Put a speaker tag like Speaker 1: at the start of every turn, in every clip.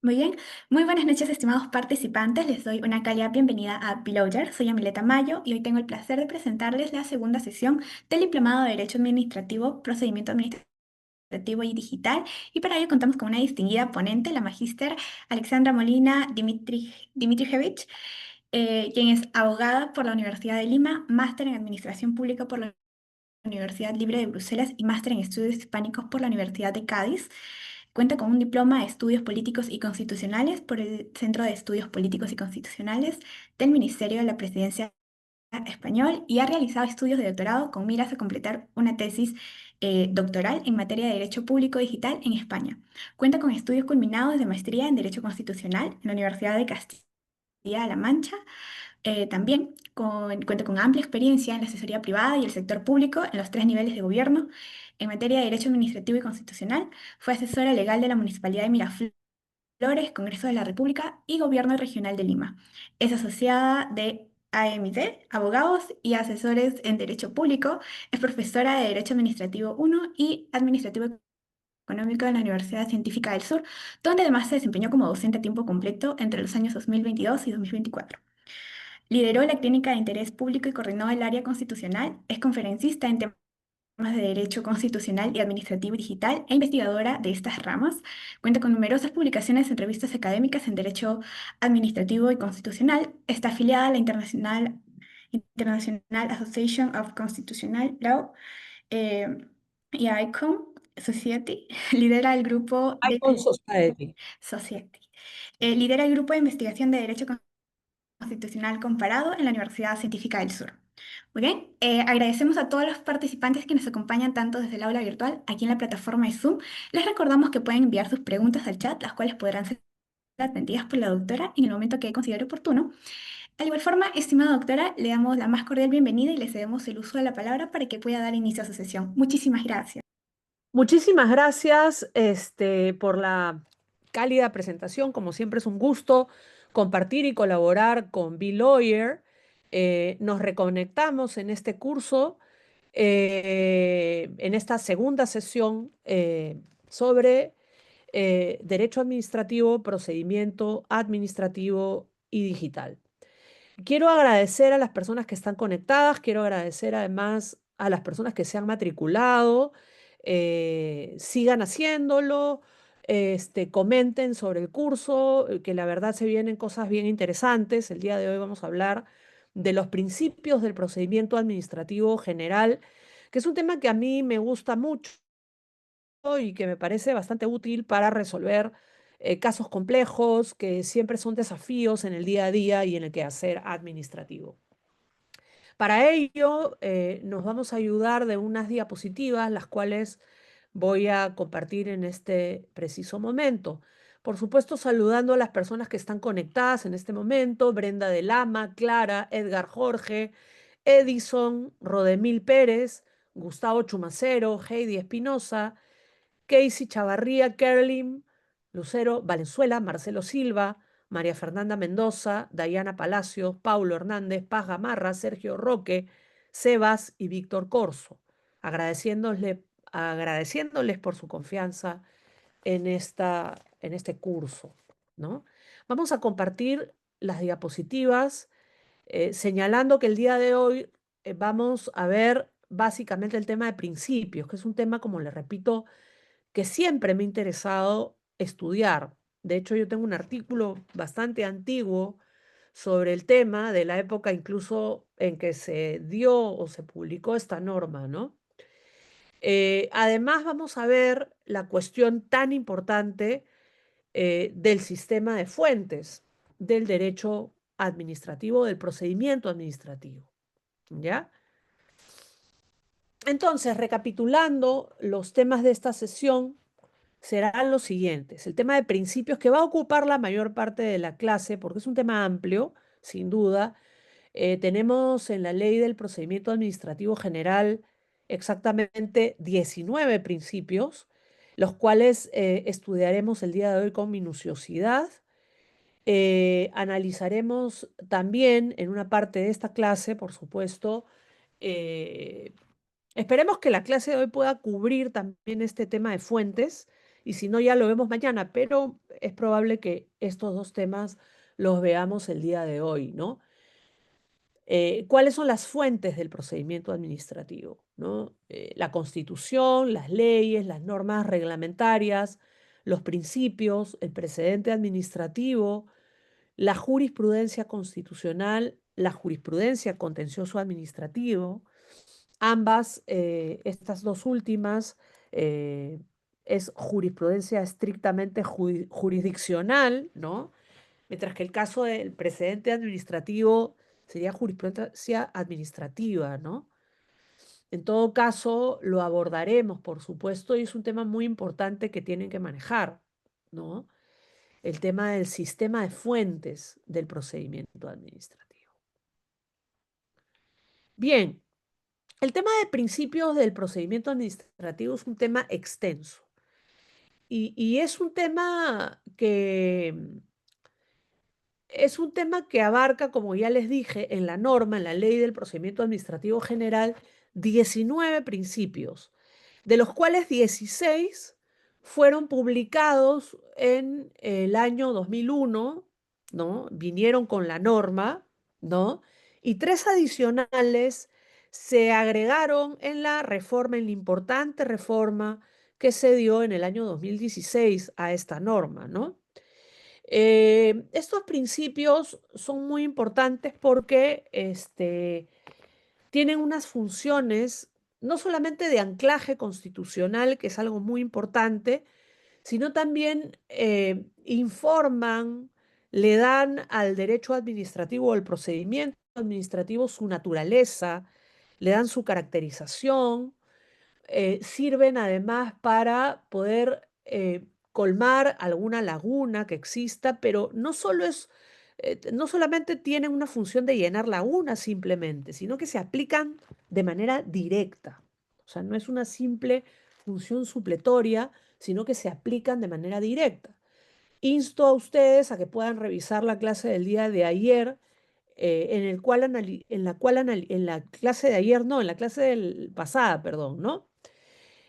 Speaker 1: Muy bien, muy buenas noches estimados participantes, les doy una cálida bienvenida a Beloger. Soy Amileta Mayo y hoy tengo el placer de presentarles la segunda sesión del Diplomado de Derecho Administrativo, Procedimiento Administrativo y Digital, y para ello contamos con una distinguida ponente, la magíster Alexandra Molina Dimitrijevic, quien es abogada por la Universidad de Lima, máster en Administración Pública por la Universidad Libre de Bruselas y máster en Estudios Hispánicos por la Universidad de Cádiz. Cuenta con un diploma de Estudios Políticos y Constitucionales por el Centro de Estudios Políticos y Constitucionales del Ministerio de la Presidencia Español y ha realizado estudios de doctorado con miras a completar una tesis doctoral en materia de Derecho Público Digital en España. Cuenta con estudios culminados de maestría en Derecho Constitucional en la Universidad de Castilla-La Mancha. También cuenta con amplia experiencia en la asesoría privada y el sector público en los tres niveles de gobierno. En materia de Derecho Administrativo y Constitucional, fue asesora legal de la Municipalidad de Miraflores, Congreso de la República y Gobierno Regional de Lima. Es asociada de AMD, abogados y asesores en Derecho Público. Es profesora de Derecho Administrativo 1 y Administrativo Económico en la Universidad Científica del Sur, donde además se desempeñó como docente a tiempo completo entre los años 2022 y 2024. Lideró la Clínica de Interés Público y coordinó el área constitucional. Es conferencista en temas de Derecho Constitucional y Administrativo y Digital e investigadora de estas ramas. Cuenta con numerosas publicaciones en revistas académicas en Derecho Administrativo y Constitucional. Está afiliada a la International Association of Constitutional Law eh, y a ICON Society. Lidera el grupo de
Speaker 2: Icon Society.
Speaker 1: Society. Lidera el grupo de investigación de Derecho Constitucional Comparado en la Universidad Científica del Sur. Muy bien, agradecemos a todos los participantes que nos acompañan tanto desde el aula virtual aquí en la plataforma de Zoom. Les recordamos que pueden enviar sus preguntas al chat, las cuales podrán ser atendidas por la doctora en el momento que considere oportuno. De igual forma, estimada doctora, le damos la más cordial bienvenida y le cedemos el uso de la palabra para que pueda dar inicio a su sesión. Muchísimas gracias.
Speaker 2: Muchísimas gracias, por la cálida presentación. Como siempre es un gusto compartir y colaborar con B-Lawyer. Nos reconectamos en este curso, en esta segunda sesión sobre derecho administrativo, procedimiento administrativo y digital. Quiero agradecer a las personas que están conectadas, quiero agradecer además a las personas que se han matriculado, sigan haciéndolo, comenten sobre el curso, que la verdad se vienen cosas bien interesantes. El día de hoy vamos a hablar de los principios del procedimiento administrativo general, que es un tema que a mí me gusta mucho y que me parece bastante útil para resolver casos complejos que siempre son desafíos en el día a día y en el quehacer administrativo. Para ello, nos vamos a ayudar de unas diapositivas, las cuales voy a compartir en este preciso momento. Por supuesto, saludando a las personas que están conectadas en este momento: Brenda de Lama, Clara, Edgar Jorge, Edison, Rodemil Pérez, Gustavo Chumacero, Heidi Espinosa, Casey Chavarría, Kerlin, Lucero Valenzuela, Marcelo Silva, María Fernanda Mendoza, Dayana Palacios, Paulo Hernández, Paz Gamarra, Sergio Roque, Sebas y Víctor Corso, agradeciéndoles por su confianza en este curso, ¿no? Vamos a compartir las diapositivas, señalando que el día de hoy vamos a ver básicamente el tema de principios, que es un tema, como les repito, que siempre me ha interesado estudiar. De hecho, yo tengo un artículo bastante antiguo sobre el tema, de la época incluso en que se dio o se publicó esta norma, ¿no? Además, vamos a ver la cuestión tan importante del sistema de fuentes del derecho administrativo, del procedimiento administrativo, ¿ya? Entonces, recapitulando los temas de esta sesión, serán los siguientes. El tema de principios, que va a ocupar la mayor parte de la clase, porque es un tema amplio, sin duda. Tenemos en la Ley del Procedimiento Administrativo General exactamente 19 principios, los cuales estudiaremos el día de hoy con minuciosidad. Analizaremos también en una parte de esta clase, por supuesto, esperemos que la clase de hoy pueda cubrir también este tema de fuentes y si no, ya lo vemos mañana, pero es probable que estos dos temas los veamos el día de hoy, ¿no? ¿Cuáles son las fuentes del procedimiento administrativo? ¿No? La Constitución, las leyes, las normas reglamentarias, los principios, el precedente administrativo, la jurisprudencia constitucional, la jurisprudencia contencioso administrativo. Ambas, estas dos últimas, eh, es jurisprudencia estrictamente jurisdiccional, ¿no? Mientras que el caso del precedente administrativo sería jurisprudencia administrativa, ¿no? En todo caso, lo abordaremos, por supuesto, y es un tema muy importante que tienen que manejar, ¿no? El tema del sistema de fuentes del procedimiento administrativo. Bien, el tema de principios del procedimiento administrativo es un tema extenso y es un tema que abarca, como ya les dije, en la norma, en la ley del procedimiento administrativo general, 19 principios, de los cuales 16 fueron publicados en el año 2001, ¿no? Vinieron con la norma, ¿no? Y 3 adicionales se agregaron en la reforma, en la importante reforma que se dio en el año 2016 a esta norma, ¿no? Estos principios son muy importantes porque tienen unas funciones no solamente de anclaje constitucional, que es algo muy importante, sino también informan, le dan al derecho administrativo o al procedimiento administrativo su naturaleza, le dan su caracterización, sirven además para poder colmar alguna laguna que exista, pero no solamente tienen una función de llenar lagunas simplemente, sino que se aplican de manera directa. O sea, no es una simple función supletoria, sino que se aplican de manera directa. Insto a ustedes a que puedan revisar la clase del día de ayer, en la clase de ayer, no, en la clase pasada, perdón, ¿no?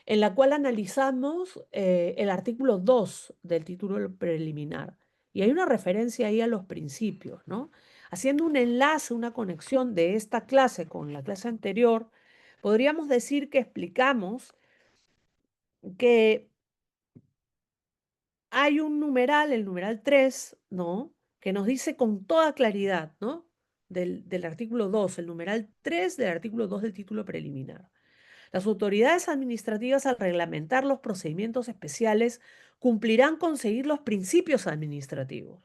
Speaker 2: En la cual analizamos el artículo 2 del título preliminar. Y hay una referencia ahí a los principios, ¿no? Haciendo un enlace, una conexión de esta clase con la clase anterior, podríamos decir que explicamos que hay un numeral, el numeral 3, ¿no? Que nos dice con toda claridad, ¿no? Del artículo 2, el numeral 3 del artículo 2 del título preliminar. Las autoridades administrativas, al reglamentar los procedimientos especiales, cumplirán con seguir los principios administrativos,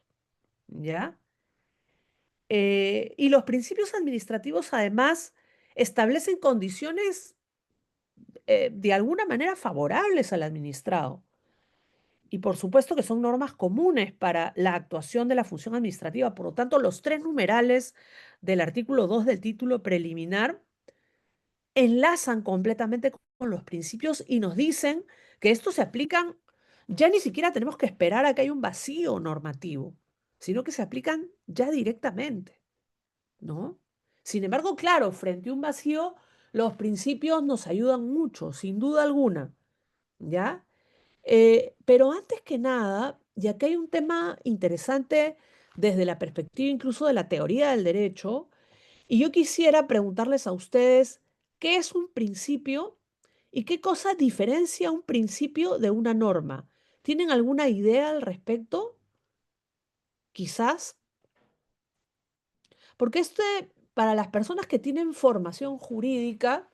Speaker 2: ¿ya? Y los principios administrativos, además, establecen condiciones de alguna manera favorables al administrado. Y por supuesto que son normas comunes para la actuación de la función administrativa. Por lo tanto, los 3 numerales del artículo 2 del título preliminar enlazan completamente con los principios y nos dicen que estos se aplican, ya ni siquiera tenemos que esperar a que haya un vacío normativo, sino que se aplican ya directamente, ¿no? Sin embargo, claro, frente a un vacío, los principios nos ayudan mucho, sin duda alguna, ¿ya? Pero antes que nada, ya que hay un tema interesante desde la perspectiva incluso de la teoría del derecho, y yo quisiera preguntarles a ustedes, ¿qué es un principio y qué cosa diferencia un principio de una norma? ¿Tienen alguna idea al respecto? Quizás. Porque para las personas que tienen formación jurídica,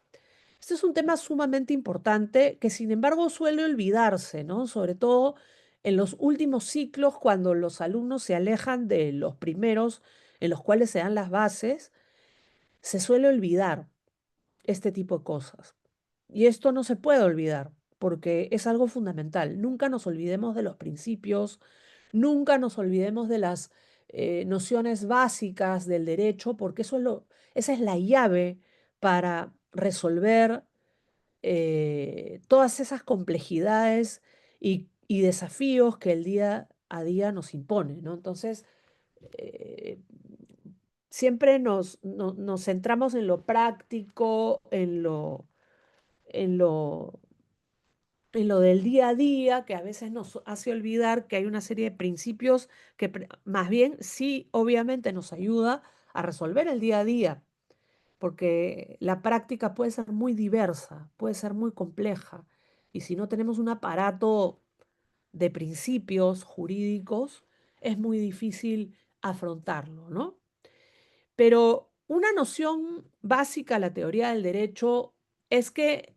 Speaker 2: este es un tema sumamente importante que sin embargo suele olvidarse, ¿no? Sobre todo en los últimos ciclos, cuando los alumnos se alejan de los primeros en los cuales se dan las bases, se suele olvidar este tipo de cosas. Y esto no se puede olvidar, porque es algo fundamental. Nunca nos olvidemos de los principios, nunca nos olvidemos de las nociones básicas del derecho, porque esa es la llave para resolver todas esas complejidades y desafíos que el día a día nos impone, ¿no? Entonces, eh, siempre nos centramos en lo práctico, en lo en lo del día a día, que a veces nos hace olvidar que hay una serie de principios que más bien sí, obviamente nos ayuda a resolver el día a día, porque la práctica puede ser muy diversa, puede ser muy compleja, y si no tenemos un aparato de principios jurídicos, es muy difícil afrontarlo, ¿no? Pero una noción básica de la teoría del derecho es que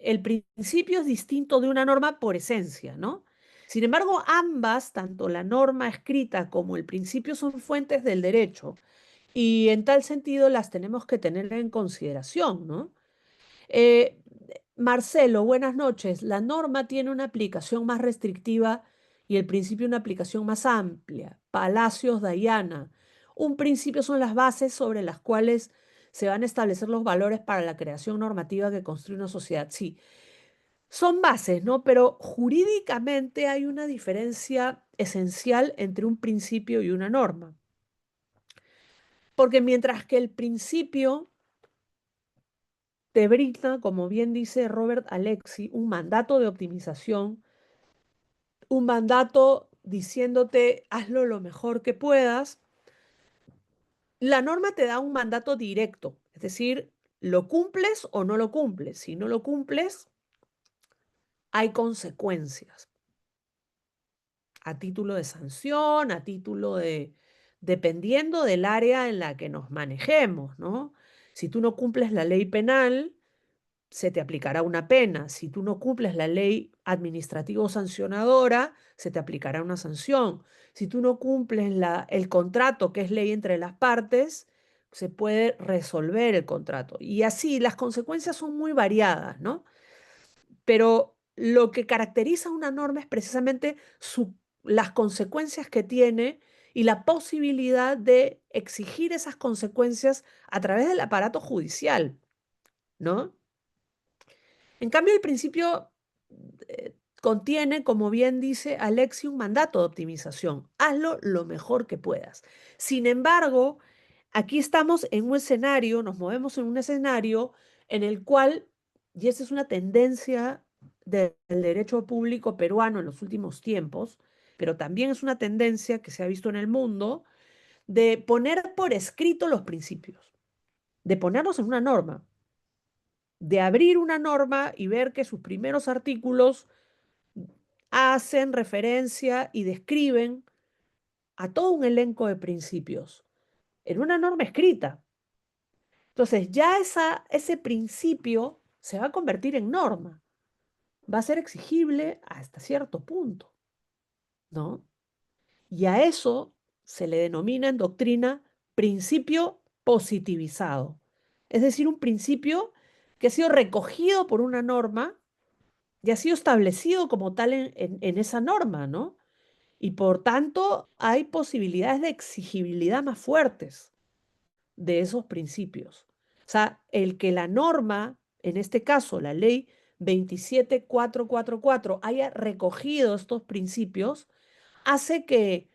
Speaker 2: el principio es distinto de una norma por esencia, ¿no? Sin embargo, ambas, tanto la norma escrita como el principio, son fuentes del derecho y en tal sentido las tenemos que tener en consideración, ¿no? Eh, Marcelo, buenas noches. La norma tiene una aplicación más restrictiva y el principio una aplicación más amplia. Palacios, Dayana. Un principio son las bases sobre las cuales se van a establecer los valores para la creación normativa que construye una sociedad. Sí, son bases, ¿no? Pero jurídicamente hay una diferencia esencial entre un principio y una norma. Porque mientras que el principio te brinda, como bien dice Robert Alexi, un mandato de optimización, un mandato diciéndote hazlo lo mejor que puedas, la norma te da un mandato directo, es decir, lo cumples o no lo cumples. Si no lo cumples, hay consecuencias a título de sanción, a título de, dependiendo del área en la que nos manejemos, ¿no? Si tú no cumples la ley penal, se te aplicará una pena. Si tú no cumples la ley administrativo sancionadora, se te aplicará una sanción. Si tú no cumples el contrato, que es ley entre las partes, se puede resolver el contrato. Y así, las consecuencias son muy variadas, ¿no? Pero lo que caracteriza una norma es precisamente las consecuencias que tiene y la posibilidad de exigir esas consecuencias a través del aparato judicial, ¿no? En cambio, el principio contiene, como bien dice Alexi, un mandato de optimización. Hazlo lo mejor que puedas. Sin embargo, aquí estamos en un escenario, nos movemos en un escenario en el cual, y esa es una tendencia del derecho público peruano en los últimos tiempos, pero también es una tendencia que se ha visto en el mundo, de poner por escrito los principios, de ponerlos en una norma, de abrir una norma y ver que sus primeros artículos hacen referencia y describen a todo un elenco de principios en una norma escrita. Entonces, ya ese principio se va a convertir en norma, va a ser exigible hasta cierto punto, ¿no? Y a eso se le denomina en doctrina principio positivizado, es decir, un principio que ha sido recogido por una norma y ha sido establecido como tal en esa norma, ¿no? Y por tanto hay posibilidades de exigibilidad más fuertes de esos principios. O sea, el que la norma, en este caso la ley 27444, haya recogido estos principios, hace que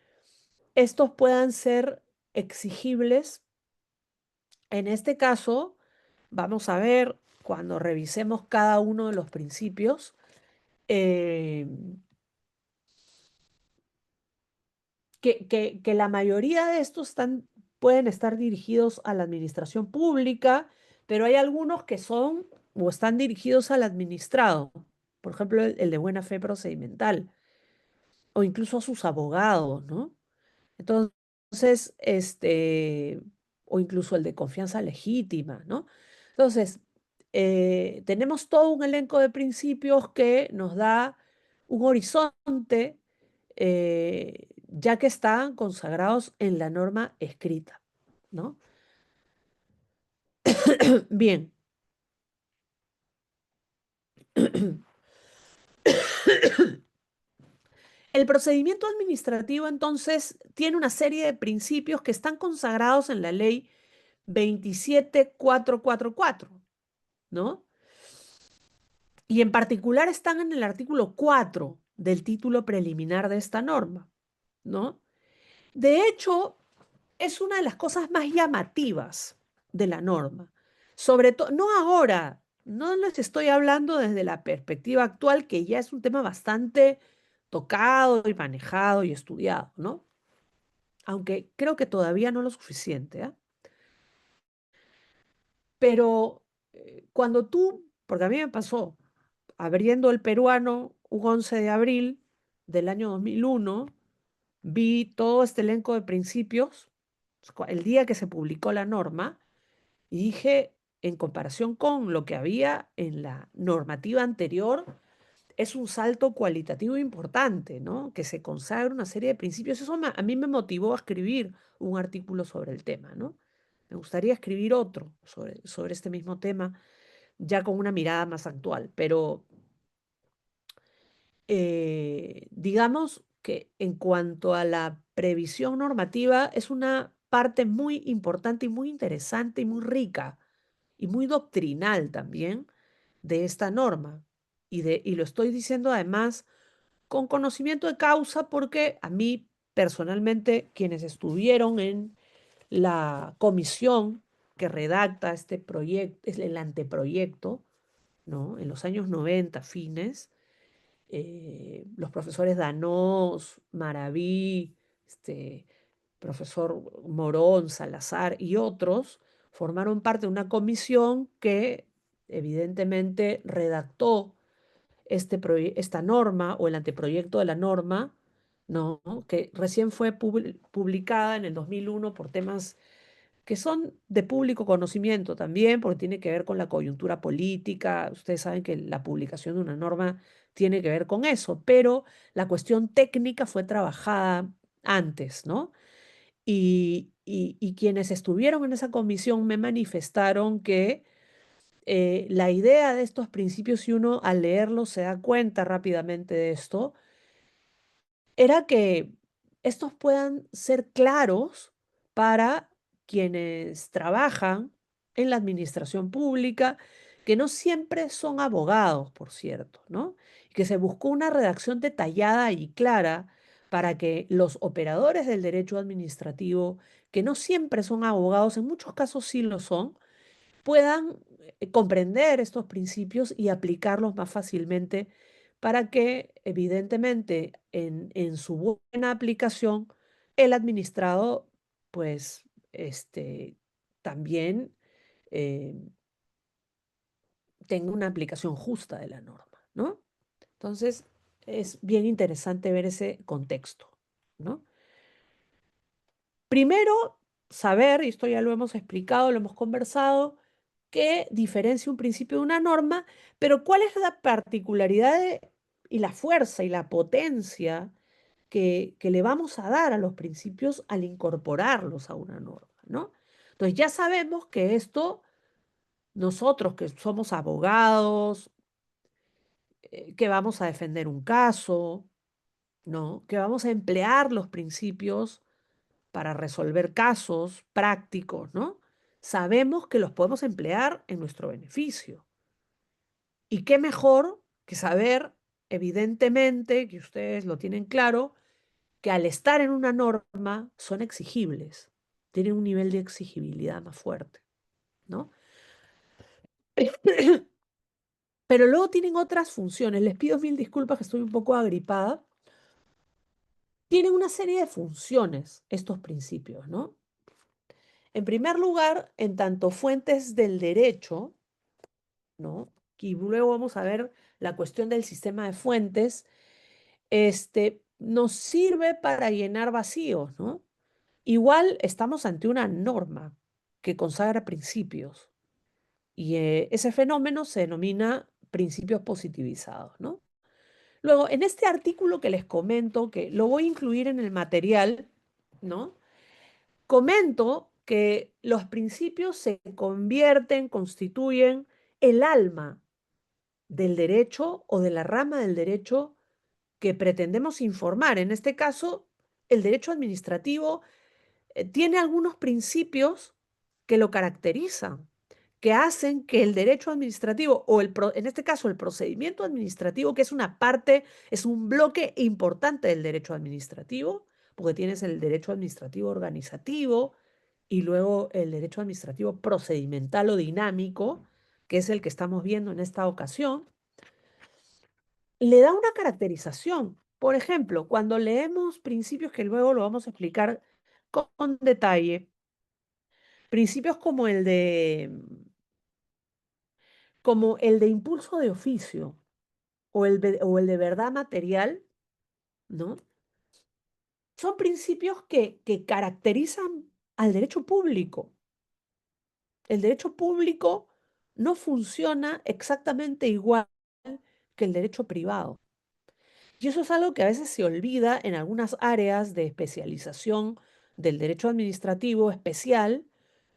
Speaker 2: estos puedan ser exigibles. En este caso, vamos a ver cuando revisemos cada uno de los principios, eh, que la mayoría de estos pueden estar dirigidos a la administración pública, pero hay algunos que son o están dirigidos al administrado, por ejemplo, el de buena fe procedimental, o incluso a sus abogados, ¿no? Entonces, o incluso el de confianza legítima, ¿no? Entonces, tenemos todo un elenco de principios que nos da un horizonte, ya que están consagrados en la norma escrita, ¿no? Bien. El procedimiento administrativo, entonces, tiene una serie de principios que están consagrados en la ley 27444, ¿no? Y en particular están en el artículo 4 del título preliminar de esta norma, ¿no? De hecho, es una de las cosas más llamativas de la norma. Sobre todo, no ahora, No les estoy hablando desde la perspectiva actual, que ya es un tema bastante tocado y manejado y estudiado, ¿no? Aunque creo que todavía no lo suficiente, ¿ah? Pero cuando tú, porque a mí me pasó, abriendo el peruano un 11 de abril del año 2001, vi todo este elenco de principios, el día que se publicó la norma, y dije, en comparación con lo que había en la normativa anterior, es un salto cualitativo importante, ¿no? Que se consagra una serie de principios. Eso a mí me motivó a escribir un artículo sobre el tema, ¿no? Me gustaría escribir otro sobre este mismo tema, ya con una mirada más actual, pero digamos que en cuanto a la previsión normativa, es una parte muy importante y muy interesante y muy rica y muy doctrinal también de esta norma. Y lo estoy diciendo además con conocimiento de causa porque a mí personalmente, quienes estuvieron en la comisión que redacta este proyecto, es el anteproyecto, ¿no? En los años 90 fines, los profesores Danós, Maraví, profesor Morón, Salazar y otros formaron parte de una comisión que evidentemente redactó esta norma o el anteproyecto de la norma, ¿no? Que recién fue publicada en el 2001 por temas que son de público conocimiento también, porque tiene que ver con la coyuntura política. Ustedes saben que la publicación de una norma tiene que ver con eso, pero la cuestión técnica fue trabajada antes, ¿no? Y quienes estuvieron en esa comisión me manifestaron que la idea de estos principios, si uno al leerlos se da cuenta rápidamente de esto, era que estos puedan ser claros para quienes trabajan en la administración pública, que no siempre son abogados, por cierto, ¿no? Y que se buscó una redacción detallada y clara para que los operadores del derecho administrativo, que no siempre son abogados, en muchos casos sí lo son, puedan comprender estos principios y aplicarlos más fácilmente para que, evidentemente, en su buena aplicación, el administrado, pues, también eh, tenga una aplicación justa de la norma, ¿no? Entonces, es bien interesante ver ese contexto, ¿no? Primero, saber, y esto ya lo hemos explicado, lo hemos conversado, qué diferencia un principio de una norma, pero cuál es la particularidad y la fuerza y la potencia que le vamos a dar a los principios al incorporarlos a una norma, ¿no? Entonces ya sabemos que esto, nosotros que somos abogados, que vamos a defender un caso, ¿no? Que vamos a emplear los principios para resolver casos prácticos, ¿no? Sabemos que los podemos emplear en nuestro beneficio. Y qué mejor que saber, evidentemente, que ustedes lo tienen claro, que al estar en una norma son exigibles, tienen un nivel de exigibilidad más fuerte, ¿no? Pero luego tienen otras funciones. Les pido mil disculpas que estoy un poco agripada. Tienen una serie de funciones estos principios, ¿no? En primer lugar, en tanto fuentes del derecho, ¿no? Y luego vamos a ver la cuestión del sistema de fuentes, nos sirve para llenar vacíos, ¿no? Igual estamos ante una norma que consagra principios y ese fenómeno se denomina principios positivizados, ¿no? Luego, en este artículo que les comento, que lo voy a incluir en el material, ¿no? Comento que los principios se convierten, constituyen el alma del derecho o de la rama del derecho que pretendemos informar. En este caso, el derecho administrativo tiene algunos principios que lo caracterizan, que hacen que el derecho administrativo o en este caso el procedimiento administrativo, que es una parte, es un bloque importante del derecho administrativo, porque tienes el derecho administrativo organizativo y luego el derecho administrativo procedimental o dinámico, que es el que estamos viendo en esta ocasión, le da una caracterización. Por ejemplo, cuando leemos principios que luego lo vamos a explicar con detalle, principios como el de impulso de oficio o el de verdad material, ¿no? Son principios que caracterizan al derecho público. El derecho público no funciona exactamente igual que el derecho privado. Y eso es algo que a veces se olvida en algunas áreas de especialización del derecho administrativo especial,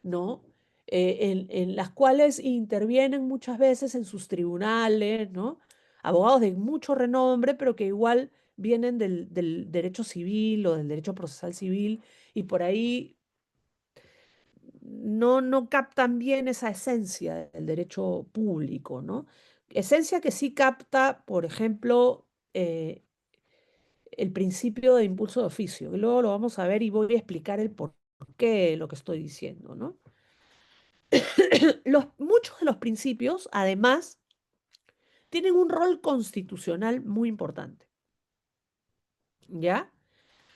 Speaker 2: ¿no? En las cuales intervienen muchas veces en sus tribunales, ¿no? Abogados de mucho renombre, pero que igual vienen del derecho civil o del derecho procesal civil y por ahí no captan bien esa esencia del derecho público, ¿no? Esencia que sí capta, por ejemplo, el principio de impulso de oficio. Y luego lo vamos a ver y voy a explicar el por qué de lo que estoy diciendo, ¿no? Muchos de los principios, además, tienen un rol constitucional muy importante, ¿ya?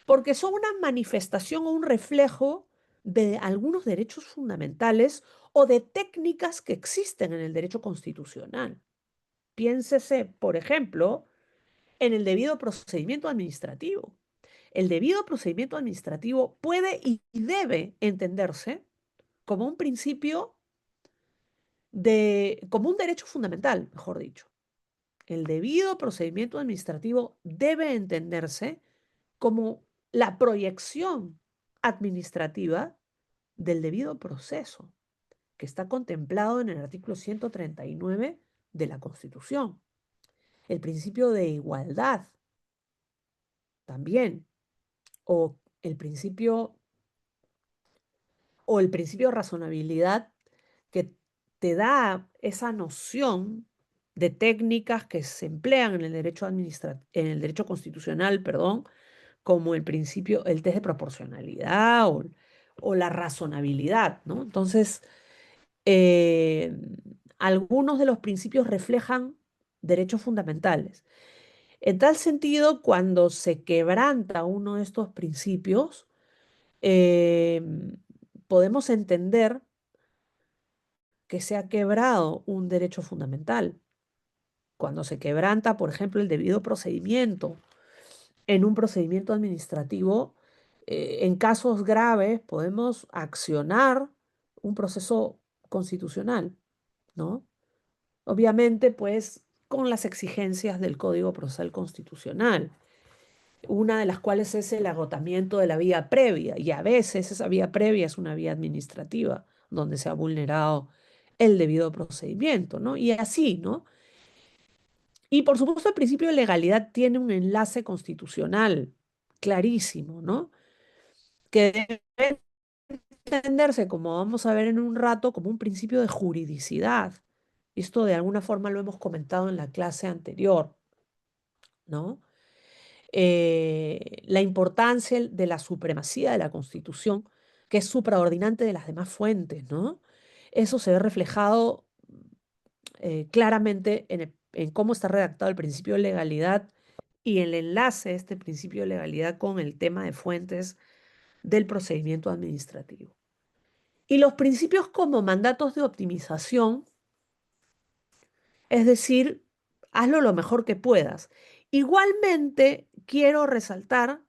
Speaker 2: Porque son una manifestación o un reflejo de algunos derechos fundamentales o de técnicas que existen en el derecho constitucional. Piénsese, por ejemplo, en el debido procedimiento administrativo. El debido procedimiento administrativo puede y debe entenderse como un principio como un derecho fundamental, mejor dicho. El debido procedimiento administrativo debe entenderse como la proyección administrativa del debido proceso, que está contemplado en el artículo 139 de la Constitución. El principio de igualdad también, o el principio el principio de razonabilidad que te da esa noción de técnicas que se emplean en el derecho en el derecho constitucional, perdón, como el principio, el test de proporcionalidad o la razonabilidad, ¿no? Entonces, eh, algunos de los principios reflejan derechos fundamentales. En tal sentido, cuando se quebranta uno de estos principios, eh, podemos entender que se ha quebrado un derecho fundamental. Cuando se quebranta, por ejemplo, el debido procedimiento en un procedimiento administrativo, en casos graves podemos accionar un proceso constitucional, ¿no? Obviamente, pues, con las exigencias del Código Procesal Constitucional, una de las cuales es el agotamiento de la vía previa, y a veces esa vía previa es una vía administrativa, donde se ha vulnerado el debido procedimiento, ¿no? Y así, ¿no? Y por supuesto el principio de legalidad tiene un enlace constitucional clarísimo, ¿no? Que debe entenderse, como vamos a ver en un rato, como un principio de juridicidad. Esto de alguna forma lo hemos comentado en la clase anterior, ¿no? La importancia de la supremacía de la Constitución, que es supraordinante de las demás fuentes, ¿no? Eso se ve reflejado claramente en cómo está redactado el principio de legalidad y el enlace de este principio de legalidad con el tema de fuentes del procedimiento administrativo. Y los principios como mandatos de optimización, es decir, hazlo lo mejor que puedas. Igualmente, quiero resaltar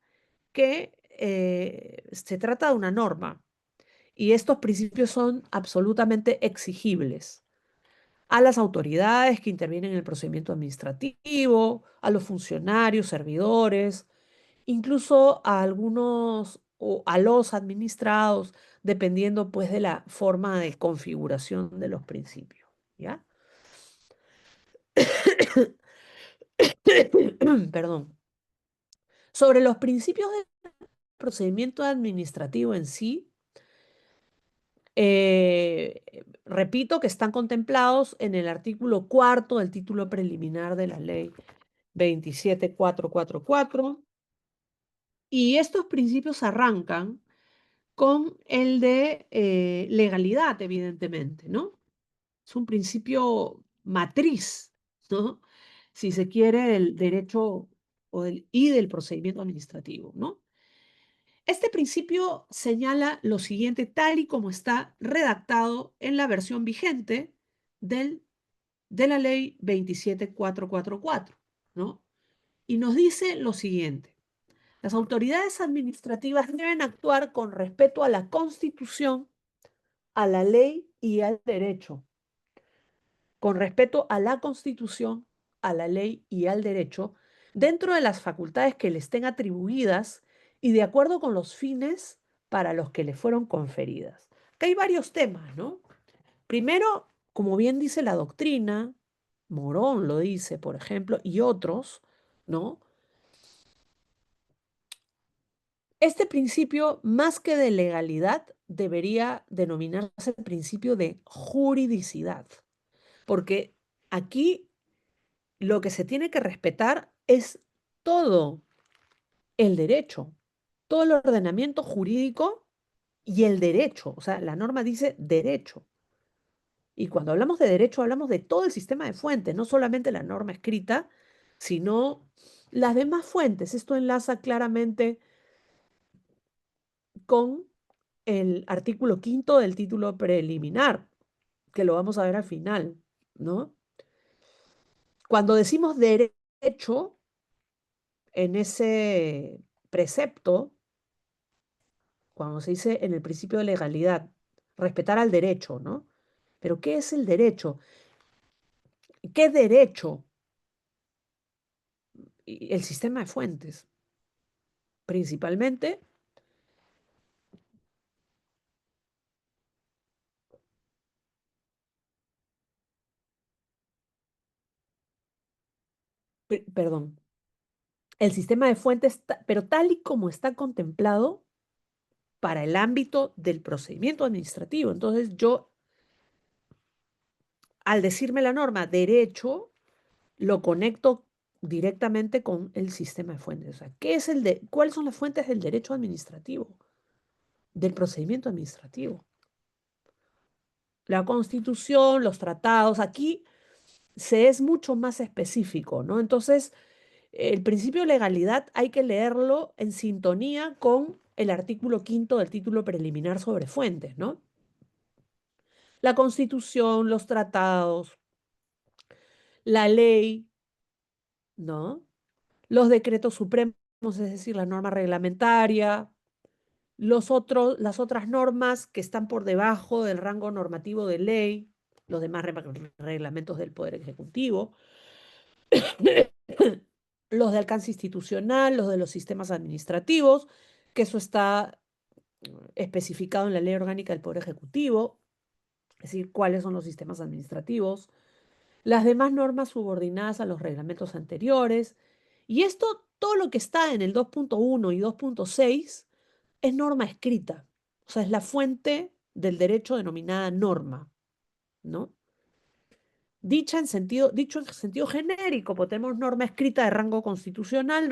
Speaker 2: que se trata de una norma y estos principios son absolutamente exigibles a las autoridades que intervienen en el procedimiento administrativo, a los funcionarios, servidores, incluso a algunos o a los administrados, dependiendo pues de la forma de configuración de los principios, ¿ya? Perdón. Sobre los principios del procedimiento administrativo en sí, repito que están contemplados en el artículo cuarto del título preliminar de la ley 27444 y estos principios arrancan con el de legalidad, evidentemente, ¿no? es un principio matriz, ¿no? Si se quiere, del derecho y del procedimiento administrativo, ¿no? Este principio señala lo siguiente, tal y como está redactado en la versión vigente de la ley 27444, ¿no? Y nos dice lo siguiente. Las autoridades administrativas deben actuar con respeto a la Constitución, a la ley y al derecho. Con respeto a la Constitución, a la ley y al derecho, dentro de las facultades que le estén atribuidas y de acuerdo con los fines para los que le fueron conferidas. Acá hay varios temas, ¿no? Primero, como bien dice la doctrina, Morón lo dice, por ejemplo, y otros, ¿no? Este principio, más que de legalidad, debería denominarse el principio de juridicidad, porque aquí lo que se tiene que respetar es todo el derecho, todo el ordenamiento jurídico y el derecho. O sea, la norma dice derecho. Y cuando hablamos de derecho, hablamos de todo el sistema de fuentes, no solamente la norma escrita, sino las demás fuentes. Esto enlaza claramente con el artículo quinto del título preliminar, que lo vamos a ver al final, ¿no? Cuando decimos derecho en ese precepto, cuando se dice en el principio de legalidad, respetar al derecho, ¿no? Pero ¿qué es el derecho? ¿Qué derecho? El sistema de fuentes, principalmente, perdón, el sistema de fuentes, pero tal y como está contemplado para el ámbito del procedimiento administrativo. Entonces, yo, al decirme la norma derecho, lo conecto directamente con el sistema de fuentes. O sea, ¿cuáles son las fuentes del derecho administrativo, del procedimiento administrativo? La Constitución, los tratados, aquí se es mucho más específico, ¿no? Entonces, el principio de legalidad hay que leerlo en sintonía con el artículo quinto del título preliminar sobre fuentes, ¿no? La Constitución, los tratados, la ley, ¿no? Los decretos supremos, es decir, la norma reglamentaria, las otras normas que están por debajo del rango normativo de ley, los demás reglamentos del Poder Ejecutivo, los de alcance institucional, los de los sistemas administrativos, que eso está especificado en la Ley Orgánica del Poder Ejecutivo, es decir, cuáles son los sistemas administrativos, las demás normas subordinadas a los reglamentos anteriores, y esto, todo lo que está en el 2.1 y 2.6 es norma escrita, o sea, es la fuente del derecho denominada norma, ¿no? Dicho en sentido genérico, pues tenemos norma escrita de rango constitucional,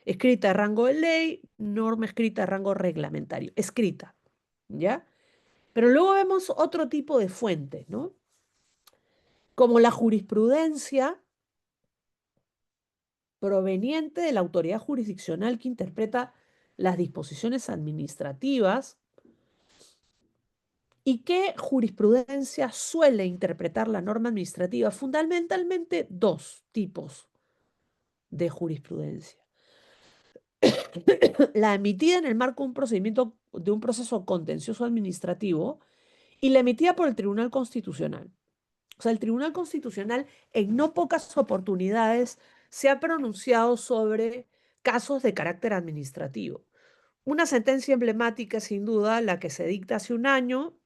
Speaker 2: escrita de rango de ley, norma escrita de rango reglamentario, escrita, ¿ya? Pero luego vemos otro tipo de fuentes, ¿no? Como la jurisprudencia proveniente de la autoridad jurisdiccional que interpreta las disposiciones administrativas. ¿Y qué jurisprudencia suele interpretar la norma administrativa? Fundamentalmente dos tipos de jurisprudencia. La emitida en el marco de un procedimiento, de un proceso contencioso administrativo y la emitida por el Tribunal Constitucional. O sea, el Tribunal Constitucional en no pocas oportunidades se ha pronunciado sobre casos de carácter administrativo. Una sentencia emblemática, sin duda, la que se dicta hace un año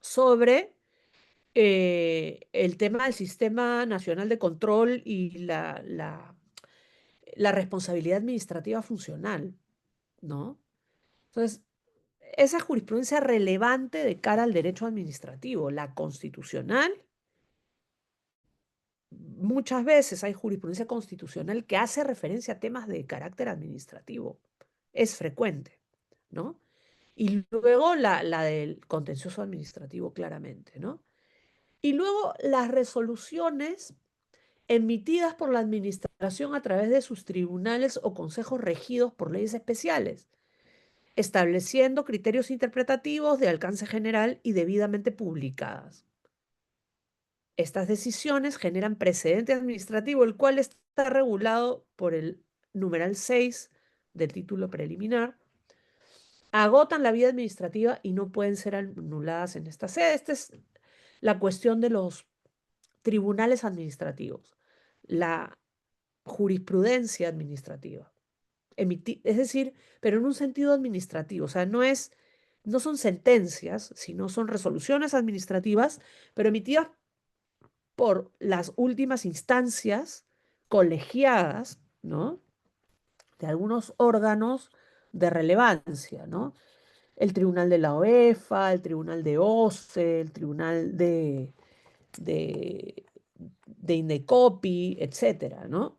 Speaker 2: sobre el tema del Sistema Nacional de Control y la responsabilidad administrativa funcional, ¿no? Entonces, esa jurisprudencia relevante de cara al derecho administrativo, la constitucional. Muchas veces hay jurisprudencia constitucional que hace referencia a temas de carácter administrativo. Es frecuente, ¿no? Y luego la del contencioso administrativo, claramente, ¿no? Y luego las resoluciones emitidas por la administración a través de sus tribunales o consejos regidos por leyes especiales, estableciendo criterios interpretativos de alcance general y debidamente publicadas. Estas decisiones generan precedente administrativo, el cual está regulado por el numeral 6 del título preliminar, agotan la vida administrativa y no pueden ser anuladas en esta sede. Esta es la cuestión de los tribunales administrativos, la jurisprudencia administrativa. Es decir, pero en un sentido administrativo, o sea, no son sentencias, sino son resoluciones administrativas, pero emitidas por las últimas instancias colegiadas, ¿no? De algunos órganos de relevancia, ¿no? El Tribunal de la OEFA, el Tribunal de OCE, el Tribunal de, de Indecopi, etcétera, ¿no?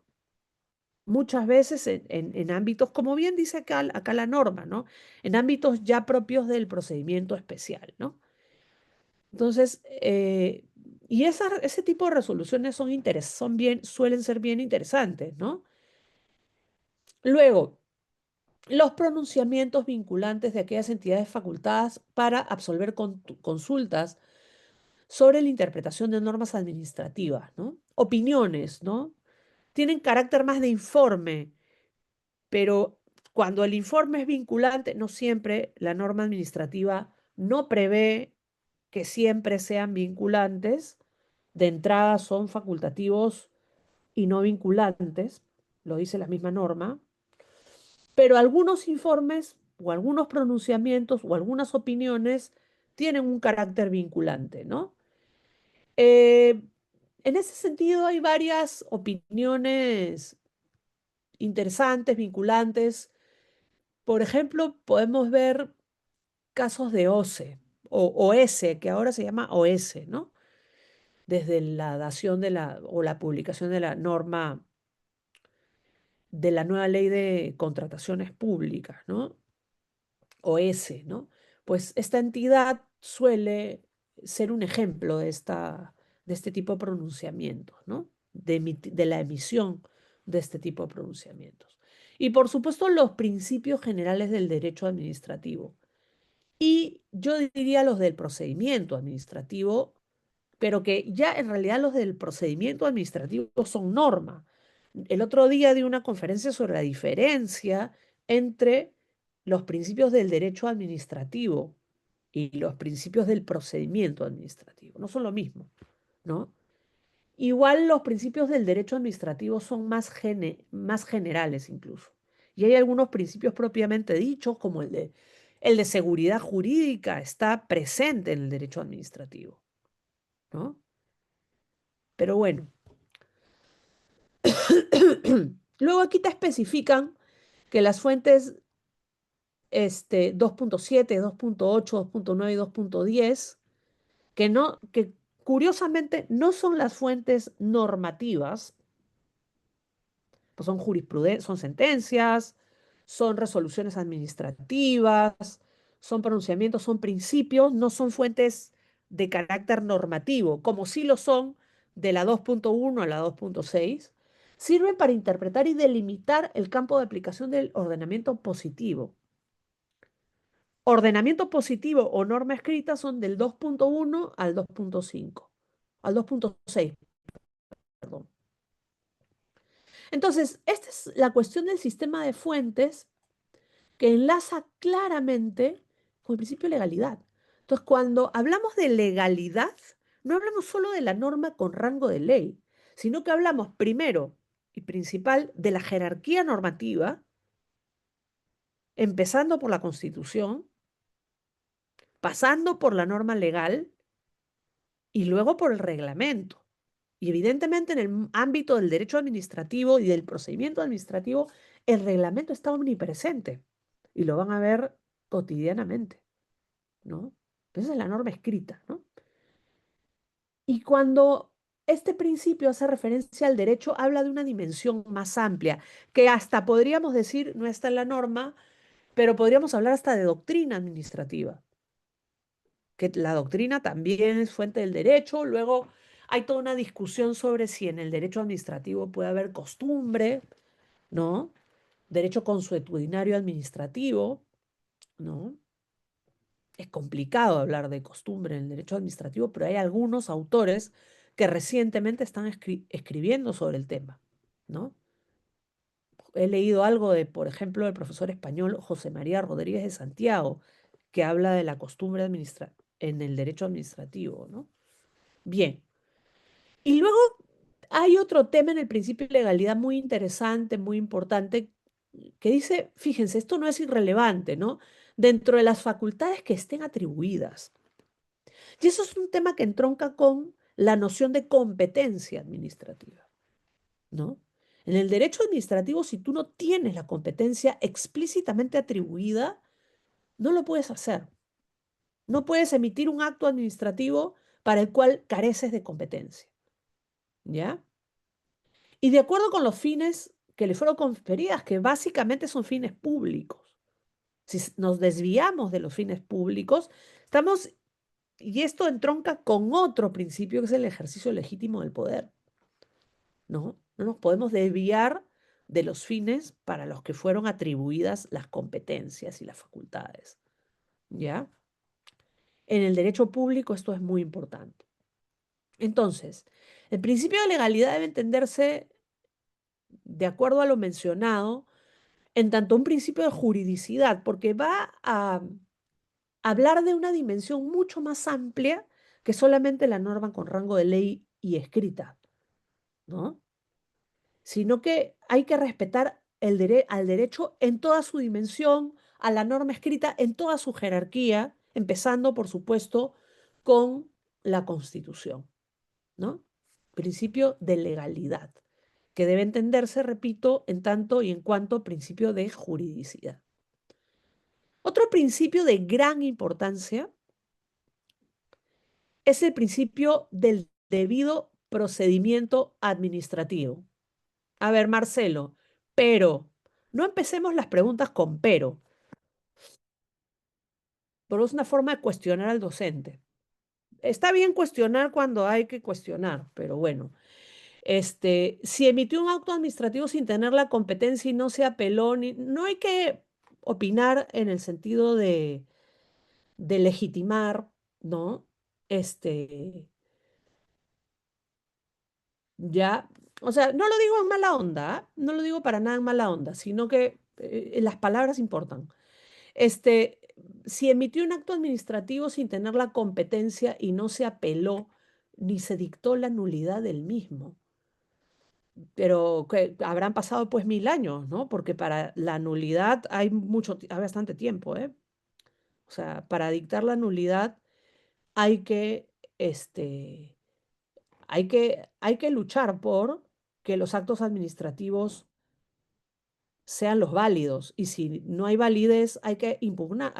Speaker 2: Muchas veces en ámbitos, como bien dice acá la norma, ¿no? En ámbitos ya propios del procedimiento especial, ¿no? Entonces, y ese tipo de resoluciones suelen ser bien interesantes, ¿no? Luego, los pronunciamientos vinculantes de aquellas entidades facultadas para absolver consultas sobre la interpretación de normas administrativas, ¿no? Opiniones, ¿no? Tienen carácter más de informe, pero cuando el informe es vinculante, no siempre la norma administrativa no prevé que siempre sean vinculantes. De entrada son facultativos y no vinculantes, lo dice la misma norma, pero algunos informes o algunos pronunciamientos o algunas opiniones tienen un carácter vinculante, ¿no? Eh, en ese sentido hay varias opiniones interesantes, vinculantes. Por ejemplo, podemos ver casos de OCE o OS, que ahora se llama OS, ¿no? Desde la dación o la publicación de la norma de la nueva ley de contrataciones públicas, ¿no? OS, ¿no? Pues esta entidad suele ser un ejemplo de este tipo de pronunciamientos, ¿no? De la emisión de este tipo de pronunciamientos. Y por supuesto, los principios generales del derecho administrativo. Y yo diría los del procedimiento administrativo, pero que ya en realidad los del procedimiento administrativo son norma. El otro día di una conferencia sobre la diferencia entre los principios del derecho administrativo y los principios del procedimiento administrativo. No son lo mismo, ¿no? Igual los principios del derecho administrativo son más generales incluso. Y hay algunos principios propiamente dichos, como el de seguridad jurídica, está presente en el derecho administrativo, ¿no? Pero bueno, luego aquí te especifican que las fuentes 2.7, 2.8, 2.9 y 2.10, que curiosamente no son las fuentes normativas, pues son jurisprudencia, son sentencias, son resoluciones administrativas, son pronunciamientos, son principios, no son fuentes de carácter normativo, como sí lo son de la 2.1 a la 2.6, sirven para interpretar y delimitar el campo de aplicación del ordenamiento positivo. Ordenamiento positivo o norma escrita son del 2.1 al 2.5, al 2.6, perdón. Entonces, esta es la cuestión del sistema de fuentes que enlaza claramente con el principio de legalidad. Entonces, cuando hablamos de legalidad, no hablamos solo de la norma con rango de ley, sino que hablamos primero y principal de la jerarquía normativa, empezando por la Constitución, pasando por la norma legal y luego por el reglamento. Y evidentemente en el ámbito del derecho administrativo y del procedimiento administrativo, el reglamento está omnipresente y lo van a ver cotidianamente, ¿no? Esa es la norma escrita, ¿no? Y cuando este principio hace referencia al derecho, habla de una dimensión más amplia, que hasta podríamos decir no está en la norma, pero podríamos hablar hasta de doctrina administrativa. que la doctrina también es fuente del derecho. Luego hay toda una discusión sobre si en el derecho administrativo puede haber costumbre, ¿no? Derecho consuetudinario administrativo, ¿no? Es complicado hablar de costumbre en el derecho administrativo, pero hay algunos autores que recientemente están escribiendo sobre el tema, ¿no? He leído algo de, por ejemplo, del profesor español José María Rodríguez de Santiago, que habla de la costumbre en el derecho administrativo, ¿no? Bien. Y luego hay otro tema en el principio de legalidad muy interesante, muy importante, que dice, fíjense, esto no es irrelevante, ¿no? Dentro de las facultades que estén atribuidas. Y eso es un tema que entronca con la noción de competencia administrativa, ¿no? En el derecho administrativo, si tú no tienes la competencia explícitamente atribuida, no lo puedes hacer. No puedes emitir un acto administrativo para el cual careces de competencia, ¿ya? Y de acuerdo con los fines que le fueron conferidas, que básicamente son fines públicos. Si nos desviamos de los fines públicos, estamos, y esto entronca con otro principio que es el ejercicio legítimo del poder, ¿no? No nos podemos desviar de los fines para los que fueron atribuidas las competencias y las facultades, ¿ya? En el derecho público esto es muy importante. Entonces, el principio de legalidad debe entenderse de acuerdo a lo mencionado en tanto un principio de juridicidad, porque va a hablar de una dimensión mucho más amplia que solamente la norma con rango de ley y escrita, ¿no? Sino que hay que respetar al derecho en toda su dimensión, a la norma escrita en toda su jerarquía, empezando, por supuesto, con la Constitución, ¿no? Principio de legalidad, que debe entenderse, repito, en tanto y en cuanto principio de juridicidad. Otro principio de gran importancia es el principio del debido procedimiento administrativo. A ver, Marcelo, pero no empecemos las preguntas con pero es una forma de cuestionar al docente. Está bien cuestionar cuando hay que cuestionar, pero bueno, si emitió un acto administrativo sin tener la competencia y no se apeló, no hay que opinar en el sentido de legitimar, ¿no? Este, ya, o sea, no lo digo en mala onda, ¿ah? No lo digo para nada en mala onda, sino que las palabras importan. Este, si emitió un acto administrativo sin tener la competencia y no se apeló, ni se dictó la nulidad del mismo, pero que habrán pasado pues 1000 años, ¿no? Porque para la nulidad hay bastante tiempo, ¿eh? O sea, para dictar la nulidad hay que, este, hay que luchar por que los actos administrativos sean los válidos. Y si no hay validez, hay que impugnar,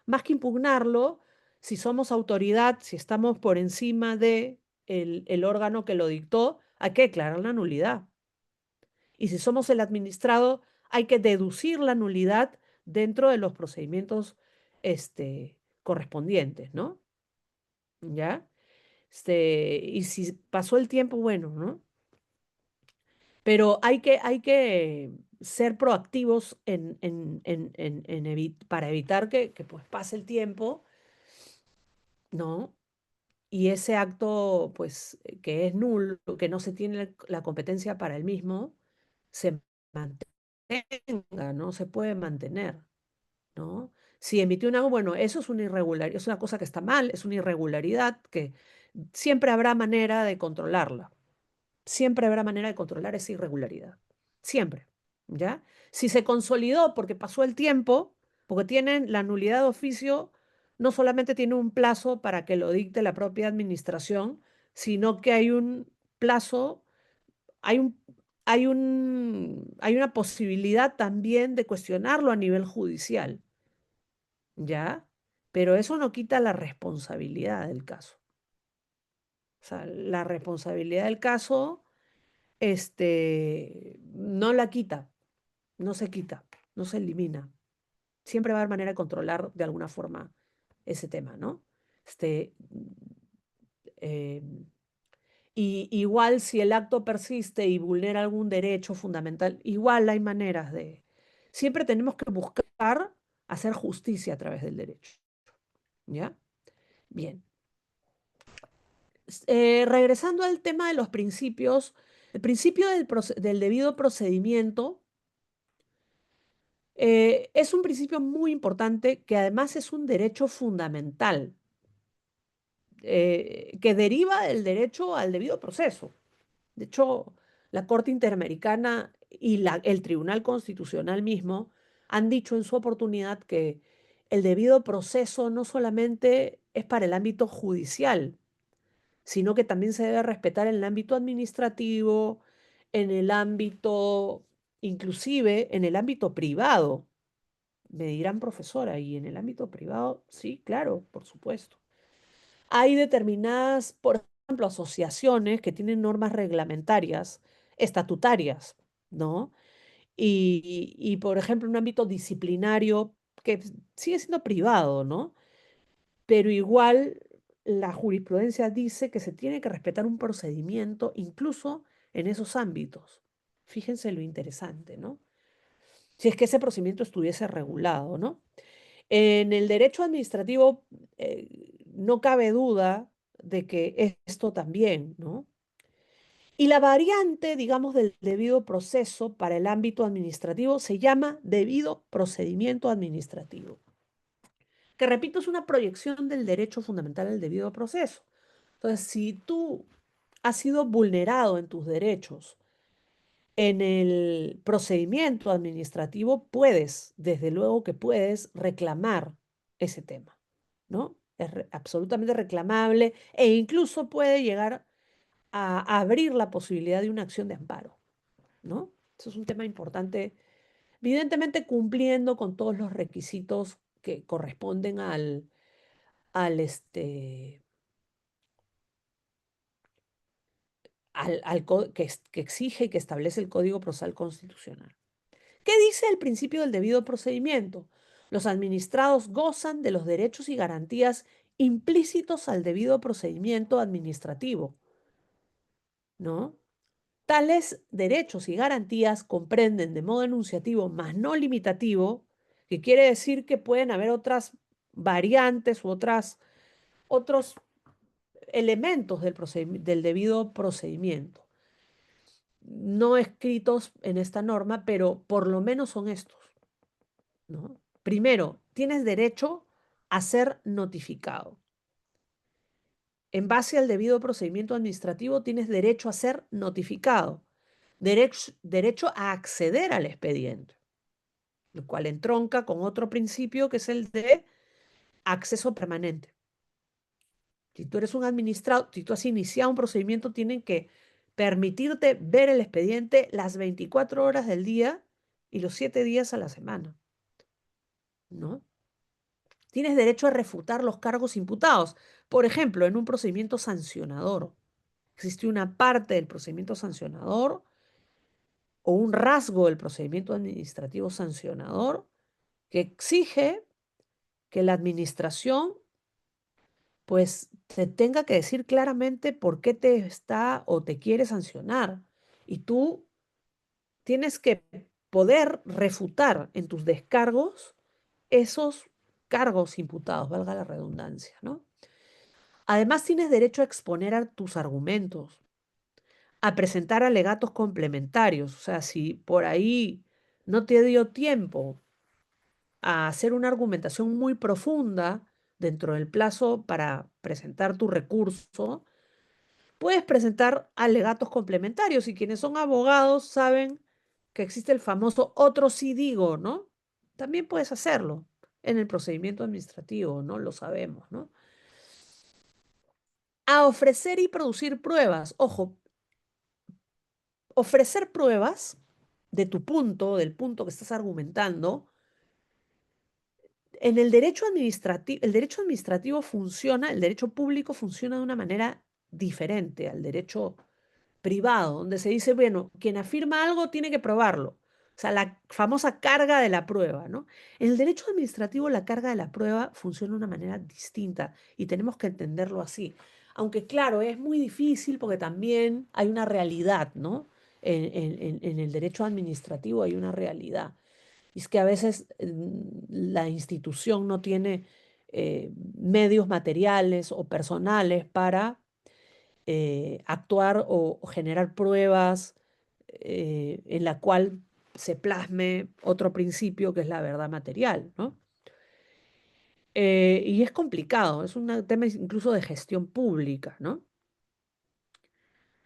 Speaker 2: más que impugnarlo, si somos autoridad, si estamos por encima de el órgano que lo dictó, hay que declarar la nulidad. Y si somos el administrado, hay que deducir la nulidad dentro de los procedimientos correspondientes, ¿no? ¿Ya? Y si pasó el tiempo, bueno, ¿no? Pero hay que ser proactivos para evitar que, pues, pase el tiempo, ¿no? Y ese acto, pues, que es nulo, que no se tiene la competencia para el mismo, se mantenga, no se puede mantener, ¿no? Si emitió una, bueno, eso es una irregularidad, es una cosa que está mal, es una irregularidad que siempre habrá manera de controlarla. Siempre habrá manera de controlar esa irregularidad. Siempre, ¿ya? Si se consolidó porque pasó el tiempo, porque tienen la nulidad de oficio, no solamente tiene un plazo para que lo dicte la propia administración, sino que hay un plazo, hay un, hay una posibilidad también de cuestionarlo a nivel judicial, ¿ya? Pero eso no quita la responsabilidad del caso. O sea, la responsabilidad del caso no la quita, no se quita, no se elimina. Siempre va a haber manera de controlar de alguna forma ese tema, ¿no? Este, eh, y igual si el acto persiste y vulnera algún derecho fundamental, igual hay maneras de... Siempre tenemos que buscar hacer justicia a través del derecho. ¿Ya? Bien. Regresando al tema de los principios, el principio del debido procedimiento es un principio muy importante que además es un derecho fundamental que deriva del derecho al debido proceso. De hecho, la Corte Interamericana y el Tribunal Constitucional mismo han dicho en su oportunidad que el debido proceso no solamente es para el ámbito judicial, sino que también se debe respetar en el ámbito administrativo, en el ámbito, inclusive en el ámbito privado. Me dirán, profesora, ¿y en el ámbito privado? Sí, claro, por supuesto. Hay determinadas, por ejemplo, asociaciones que tienen normas reglamentarias, estatutarias, ¿no? Por ejemplo, un ámbito disciplinario que sigue siendo privado, ¿no? Pero igual la jurisprudencia dice que se tiene que respetar un procedimiento incluso en esos ámbitos. Fíjense lo interesante, ¿no? Si es que ese procedimiento estuviese regulado, ¿no? En el derecho administrativo no cabe duda de que esto también, ¿no? Y la variante, digamos, del debido proceso para el ámbito administrativo se llama debido procedimiento administrativo, que repito, es una proyección del derecho fundamental al debido proceso. Entonces, si tú has sido vulnerado en tus derechos en el procedimiento administrativo, puedes, desde luego que puedes reclamar ese tema, ¿no? Es absolutamente reclamable e incluso puede llegar a abrir la posibilidad de una acción de amparo, ¿no? Eso es un tema importante, evidentemente cumpliendo con todos los requisitos que corresponden al que exige y que establece el Código Procesal Constitucional. ¿Qué dice el principio del debido procedimiento? Los administrados gozan de los derechos y garantías implícitos al debido procedimiento administrativo, ¿no? Tales derechos y garantías comprenden de modo enunciativo, más no limitativo, que quiere decir que pueden haber otras variantes u otros elementos del debido procedimiento, no escritos en esta norma, pero por lo menos son estos, ¿no? Primero, tienes derecho a ser notificado. En base al debido procedimiento administrativo, tienes derecho a ser notificado, derecho a acceder al expediente, lo cual entronca con otro principio que es el de acceso permanente. Si tú eres un administrado, si tú has iniciado un procedimiento, tienen que permitirte ver el expediente las 24 horas del día y los 7 días a la semana, ¿no? Tienes derecho a refutar los cargos imputados. Por ejemplo, en un procedimiento sancionador. Existe una parte del procedimiento sancionador o un rasgo del procedimiento administrativo sancionador que exige que la administración pues te tenga que decir claramente por qué te está o te quiere sancionar. Y tú tienes que poder refutar en tus descargos esos cargos imputados, valga la redundancia, ¿no? Además, tienes derecho a exponer tus argumentos, a presentar alegatos complementarios. O sea, si por ahí no te dio tiempo a hacer una argumentación muy profunda dentro del plazo para presentar tu recurso, puedes presentar alegatos complementarios. Y quienes son abogados saben que existe el famoso otro sí digo, ¿no? También puedes hacerlo en el procedimiento administrativo, ¿no? Lo sabemos, ¿no? A ofrecer y producir pruebas. Ojo, ofrecer pruebas de tu punto, del punto que estás argumentando, en el derecho administrativo funciona, el derecho público funciona de una manera diferente al derecho privado, donde se dice, bueno, quien afirma algo tiene que probarlo. O sea, la famosa carga de la prueba, ¿no? En el derecho administrativo la carga de la prueba funciona de una manera distinta y tenemos que entenderlo así. Aunque claro, es muy difícil porque también hay una realidad, ¿no? En el derecho administrativo hay una realidad. Y es que a veces la institución no tiene medios materiales o personales para actuar o generar pruebas en la cual se plasme otro principio que es la verdad material, ¿no? Y es complicado, es un tema incluso de gestión pública, ¿no?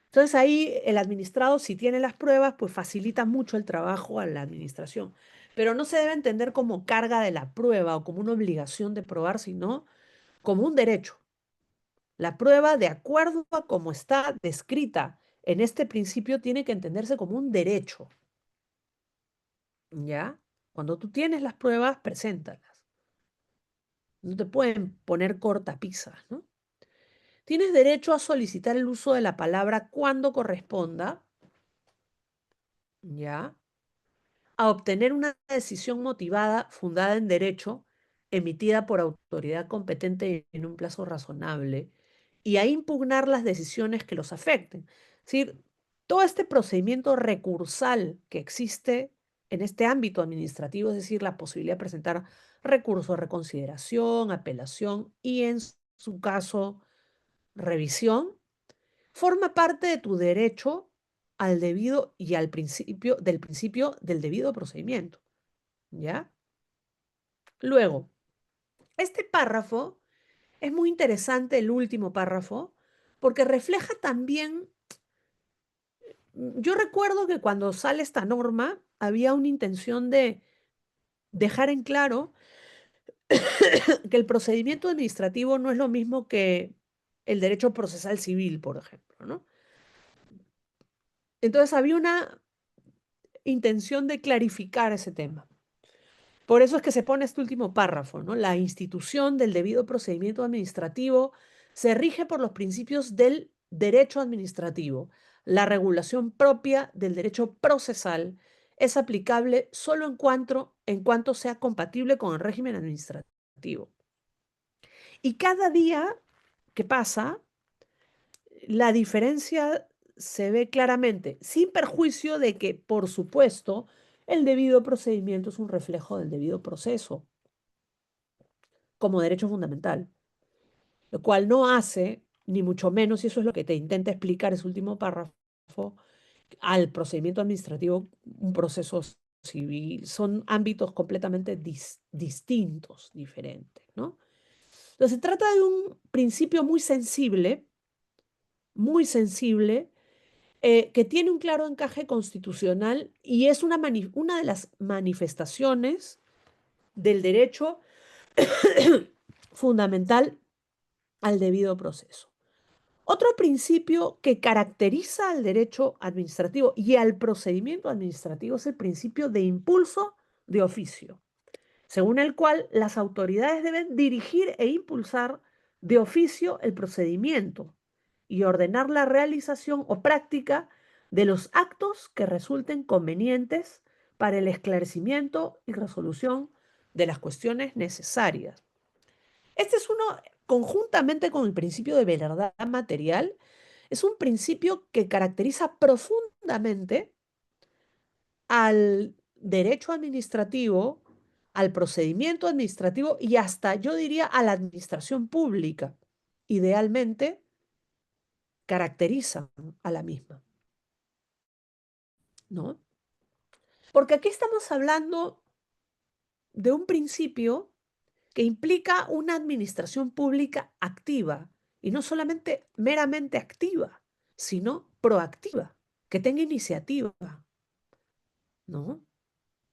Speaker 2: Entonces ahí el administrado, si tiene las pruebas, pues facilita mucho el trabajo a la administración. Pero no se debe entender como carga de la prueba o como una obligación de probar, sino como un derecho. La prueba, de acuerdo a cómo está descrita en este principio, tiene que entenderse como un derecho. ¿Ya? Cuando tú tienes las pruebas, preséntalas. No te pueden poner cortapisas, ¿no? Tienes derecho a solicitar el uso de la palabra cuando corresponda, ¿ya? A obtener una decisión motivada, fundada en derecho, emitida por autoridad competente en un plazo razonable, y a impugnar las decisiones que los afecten. Es decir, todo este procedimiento recursal que existe en este ámbito administrativo, es decir, la posibilidad de presentar recursos de reconsideración, apelación y en su caso revisión, forma parte de tu derecho al debido y al principio del debido procedimiento. ¿Ya? Luego, este párrafo es muy interesante, el último párrafo, porque refleja también, yo recuerdo que cuando sale esta norma había una intención de dejar en claro que el procedimiento administrativo no es lo mismo que el derecho procesal civil, por ejemplo, ¿no? Entonces había una intención de clarificar ese tema. Por eso es que se pone este último párrafo, ¿no? La institución del debido procedimiento administrativo se rige por los principios del derecho administrativo. La regulación propia del derecho procesal es aplicable solo en cuanto sea compatible con el régimen administrativo. Y cada día que pasa, la diferencia se ve claramente, sin perjuicio de que, por supuesto, el debido procedimiento es un reflejo del debido proceso como derecho fundamental, lo cual no hace, ni mucho menos, y eso es lo que te intenta explicar ese último párrafo, al procedimiento administrativo un proceso civil. Son ámbitos completamente distintos, diferentes, ¿no? Entonces se trata de un principio muy sensible, que tiene un claro encaje constitucional y es una de las manifestaciones del derecho fundamental al debido proceso. Otro principio que caracteriza al derecho administrativo y al procedimiento administrativo es el principio de impulso de oficio, según el cual las autoridades deben dirigir e impulsar de oficio el procedimiento y ordenar la realización o práctica de los actos que resulten convenientes para el esclarecimiento y resolución de las cuestiones necesarias. Este es uno, conjuntamente con el principio de verdad material, es un principio que caracteriza profundamente al derecho administrativo, al procedimiento administrativo y hasta, yo diría, a la administración pública. Idealmente, caracterizan a la misma, ¿no? Porque aquí estamos hablando de un principio que implica una administración pública activa, y no solamente meramente activa, sino proactiva, que tenga iniciativa, ¿no?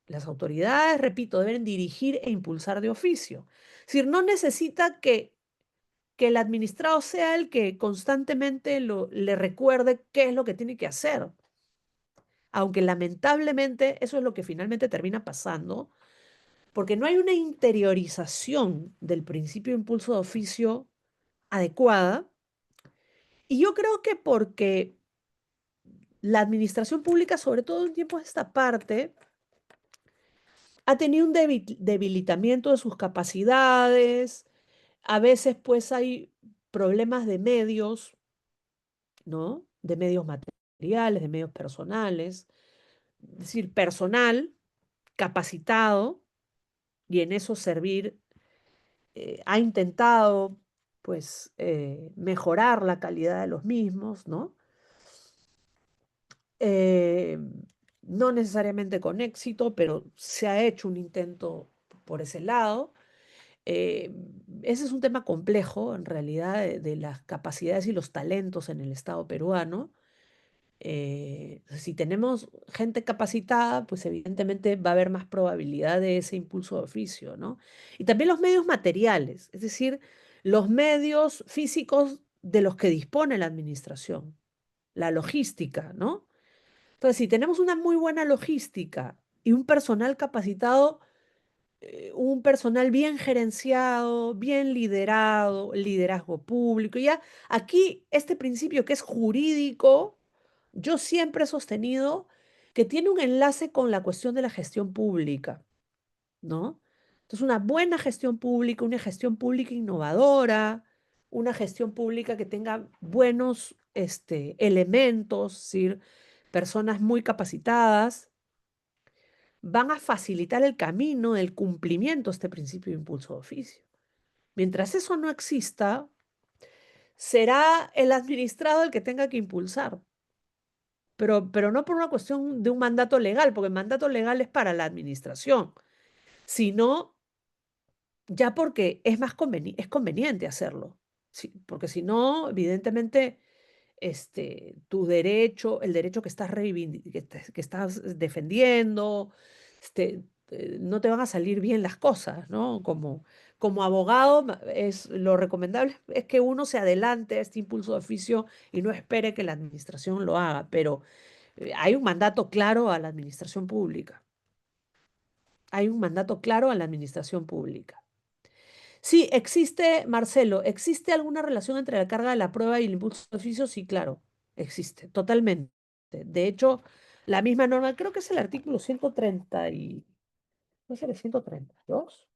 Speaker 2: Las autoridades, repito, deben dirigir e impulsar de oficio. Es decir, no necesita que el administrado sea el que constantemente le recuerde qué es lo que tiene que hacer, aunque lamentablemente eso es lo que finalmente termina pasando, porque no hay una interiorización del principio de impulso de oficio adecuada. Y yo creo que porque la administración pública, sobre todo en tiempos de esta parte, ha tenido un debilitamiento de sus capacidades, a veces pues hay problemas de medios, ¿no? De medios materiales, de medios personales, es decir, personal capacitado y en eso servir, ha intentado pues mejorar la calidad de los mismos, ¿no? Eh, no necesariamente con éxito, pero se ha hecho un intento por ese lado. Eh, Ese es un tema complejo, en realidad, de las capacidades y los talentos en el Estado peruano. Si tenemos gente capacitada, pues evidentemente va a haber más probabilidad de ese impulso de oficio, ¿no? Y también los medios materiales, es decir, los medios físicos de los que dispone la administración, la logística, ¿no? Entonces, si tenemos una muy buena logística y un personal capacitado, un personal bien gerenciado, bien liderado, liderazgo público. Ya aquí este principio que es jurídico, yo siempre he sostenido que tiene un enlace con la cuestión de la gestión pública, ¿no? Entonces, una buena gestión pública, una gestión pública innovadora, una gestión pública que tenga buenos elementos, es decir, personas muy capacitadas, van a facilitar el camino del cumplimiento de este principio de impulso de oficio. Mientras eso no exista, será el administrado el que tenga que impulsar, pero no por una cuestión de un mandato legal, porque el mandato legal es para la administración, sino ya porque es más es conveniente hacerlo. Sí, porque si no, evidentemente, tu derecho, el derecho que estás, que estás defendiendo, no te van a salir bien las cosas, ¿no? Como abogado, lo recomendable es que uno se adelante a este impulso de oficio y no espere que la administración lo haga, pero hay un mandato claro a la administración pública. Hay un mandato claro a la administración pública. Sí, existe, Marcelo, ¿existe alguna relación entre la carga de la prueba y el impulso de oficio? Sí, claro, existe, totalmente. De hecho, la misma norma, creo que es el artículo 130 y, ¿no es el 132?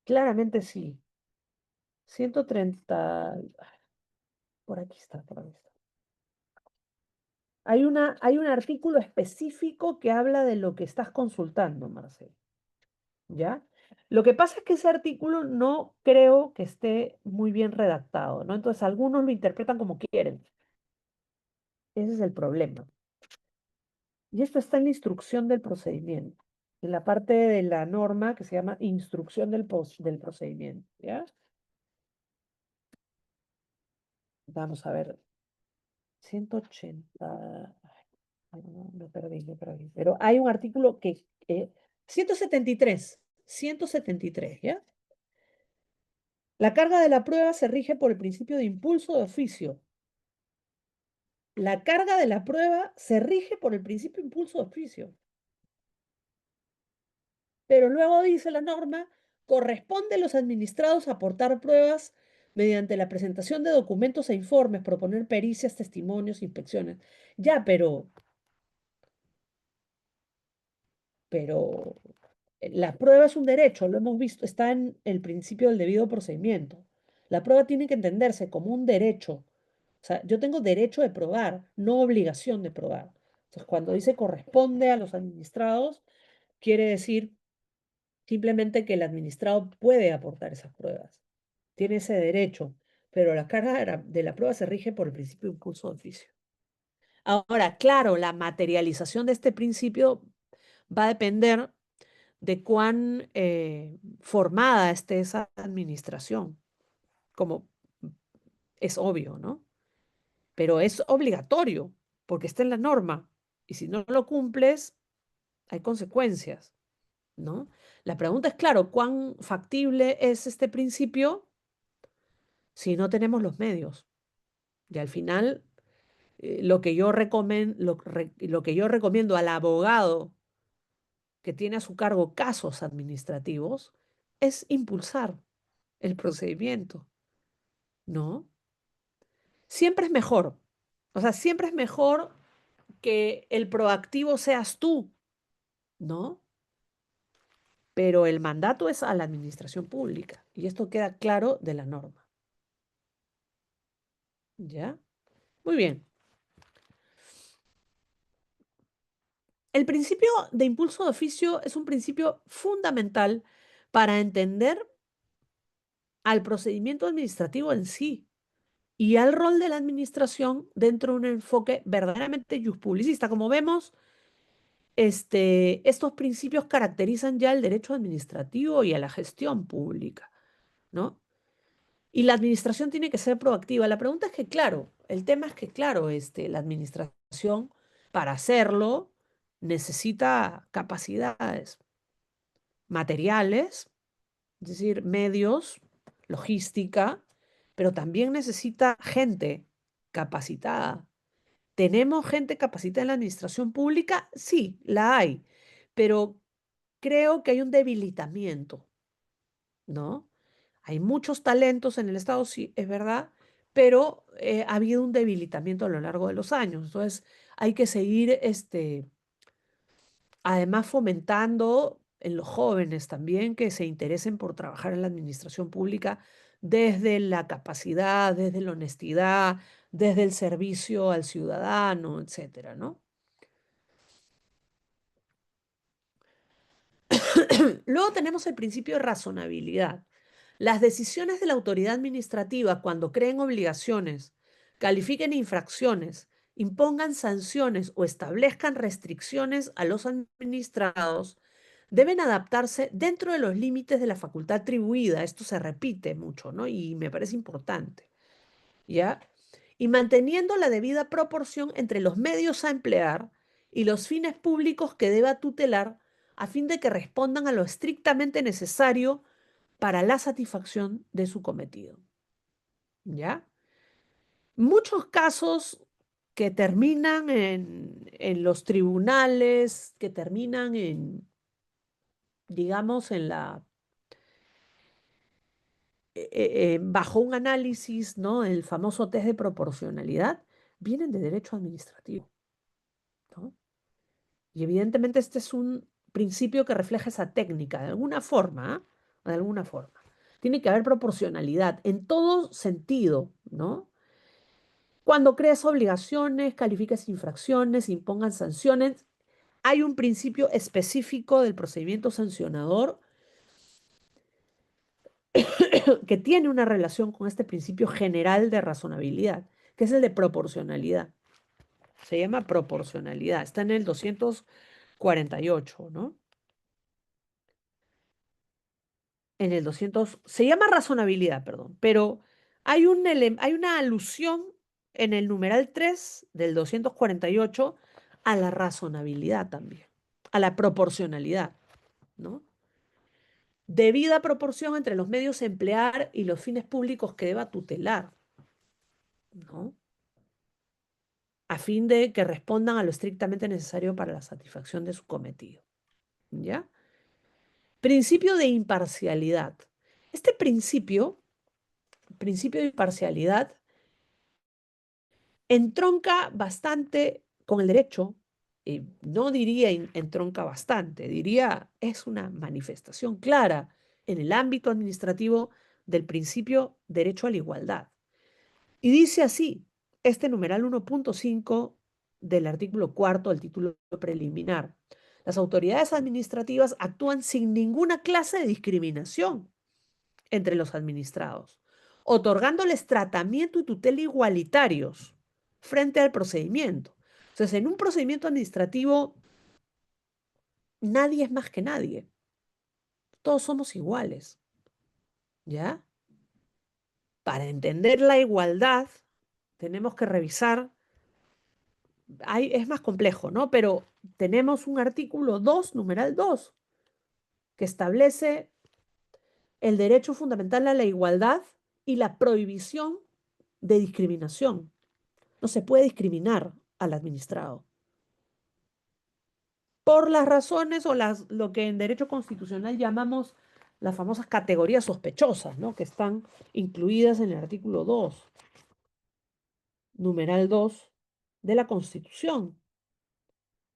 Speaker 2: Claramente sí. 130, por aquí está, por aquí está. Hay un artículo específico que habla de lo que estás consultando, Marcelo. ¿Ya? Lo que pasa es que ese artículo no creo que esté muy bien redactado, ¿no? Entonces algunos lo interpretan como quieren. Ese es el problema. Y esto está en la instrucción del procedimiento, en la parte de la norma que se llama instrucción del procedimiento, ¿ya? Vamos a ver, 180. Ay, no, lo perdí, lo perdí. Pero hay un artículo que, 173, 173, ¿ya? La carga de la prueba se rige por el principio de impulso de oficio. La carga de la prueba se rige por el principio de impulso de oficio. Pero luego dice la norma, corresponde a los administrados aportar pruebas mediante la presentación de documentos e informes, proponer pericias, testimonios, inspecciones. Ya, pero la prueba es un derecho, lo hemos visto, está en el principio del debido procedimiento. La prueba tiene que entenderse como un derecho. O sea, yo tengo derecho de probar, no obligación de probar. Entonces, cuando dice corresponde a los administrados, quiere decir simplemente que el administrado puede aportar esas pruebas. Tiene ese derecho, pero la carga de la prueba se rige por el principio de impulso de oficio. Ahora, claro, la materialización de este principio va a depender de cuán formada esté esa administración, como es obvio, ¿no? Pero es obligatorio, porque está en la norma, y si no lo cumples, hay consecuencias, ¿no? La pregunta es, claro, ¿cuán factible es este principio si no tenemos los medios? Y al final, lo que yo recomiendo al abogado que tiene a su cargo casos administrativos es impulsar el procedimiento, ¿no? Siempre es mejor. O sea, siempre es mejor que el proactivo seas tú ¿no? Pero el mandato es a la administración pública y esto queda claro de la norma. ¿Ya? Muy bien. El principio de impulso de oficio es un principio fundamental para entender al procedimiento administrativo en sí y al rol de la administración dentro de un enfoque verdaderamente publicista. Como vemos, estos principios caracterizan ya el derecho administrativo y a la gestión pública, ¿no? Y la administración tiene que ser proactiva. La pregunta es que, claro, el tema es que, claro, la administración para hacerlo necesita capacidades materiales, es decir, medios, logística, pero también necesita gente capacitada. ¿Tenemos gente capacitada en la administración pública? Sí, la hay, pero creo que hay un debilitamiento, ¿no? Hay muchos talentos en el Estado, sí, es verdad, pero ha habido un debilitamiento a lo largo de los años. Entonces, hay que seguir, además, fomentando en los jóvenes también que se interesen por trabajar en la administración pública desde la capacidad, desde la honestidad, desde el servicio al ciudadano, etcétera, ¿no? Luego tenemos el principio de razonabilidad. Las decisiones de la autoridad administrativa cuando creen obligaciones, califiquen infracciones, impongan sanciones o establezcan restricciones a los administrados deben adaptarse dentro de los límites de la facultad atribuida. Esto se repite mucho, ¿no? Y me parece importante, ¿ya? Y manteniendo la debida proporción entre los medios a emplear y los fines públicos que deba tutelar a fin de que respondan a lo estrictamente necesario para la satisfacción de su cometido, ¿ya? Muchos casos que terminan en los tribunales, que terminan en, digamos, en la bajo un análisis, ¿no? El famoso test de proporcionalidad, vienen de derecho administrativo, ¿no? Y evidentemente este es un principio que refleja esa técnica, de alguna forma, ¿ah? De alguna forma. Tiene que haber proporcionalidad en todo sentido, ¿no? Cuando crees obligaciones, califiques infracciones, impongan sanciones, hay un principio específico del procedimiento sancionador que tiene una relación con este principio general de razonabilidad, que es el de proporcionalidad. Se llama proporcionalidad, está en el 248, ¿no? En el 200, se llama razonabilidad, perdón, pero hay una alusión en el numeral 3 del 248 a la razonabilidad también, a la proporcionalidad, ¿no? Debida proporción entre los medios a emplear y los fines públicos que deba tutelar, ¿no? A fin de que respondan a lo estrictamente necesario para la satisfacción de su cometido, ¿ya? Principio de imparcialidad. Este principio de imparcialidad, entronca bastante con el derecho, no diría entronca bastante, diría es una manifestación clara en el ámbito administrativo del principio derecho a la igualdad. Y dice así, este numeral 1.5 del artículo cuarto del título preliminar. Las autoridades administrativas actúan sin ninguna clase de discriminación entre los administrados, otorgándoles tratamiento y tutela igualitarios frente al procedimiento. Entonces, en un procedimiento administrativo, nadie es más que nadie. Todos somos iguales, ¿ya? Para entender la igualdad, tenemos que revisar, es más complejo, ¿no? Pero tenemos un artículo 2, numeral 2, que establece el derecho fundamental a la igualdad y la prohibición de discriminación. No se puede discriminar al administrado por las razones o lo que en derecho constitucional llamamos las famosas categorías sospechosas, ¿no? Que están incluidas en el artículo 2, numeral 2 de la Constitución.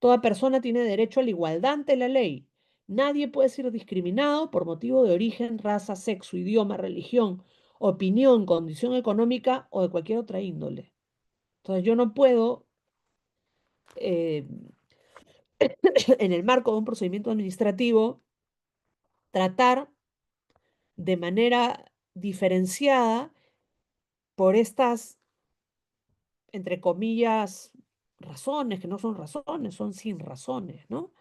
Speaker 2: Toda persona tiene derecho a la igualdad ante la ley. Nadie puede ser discriminado por motivo de origen, raza, sexo, idioma, religión, opinión, condición económica o de cualquier otra índole. Entonces yo no puedo, eh, en el marco de un procedimiento administrativo, tratar de manera diferenciada por estas, entre comillas, razones, que no son razones, son sin razones, ¿no?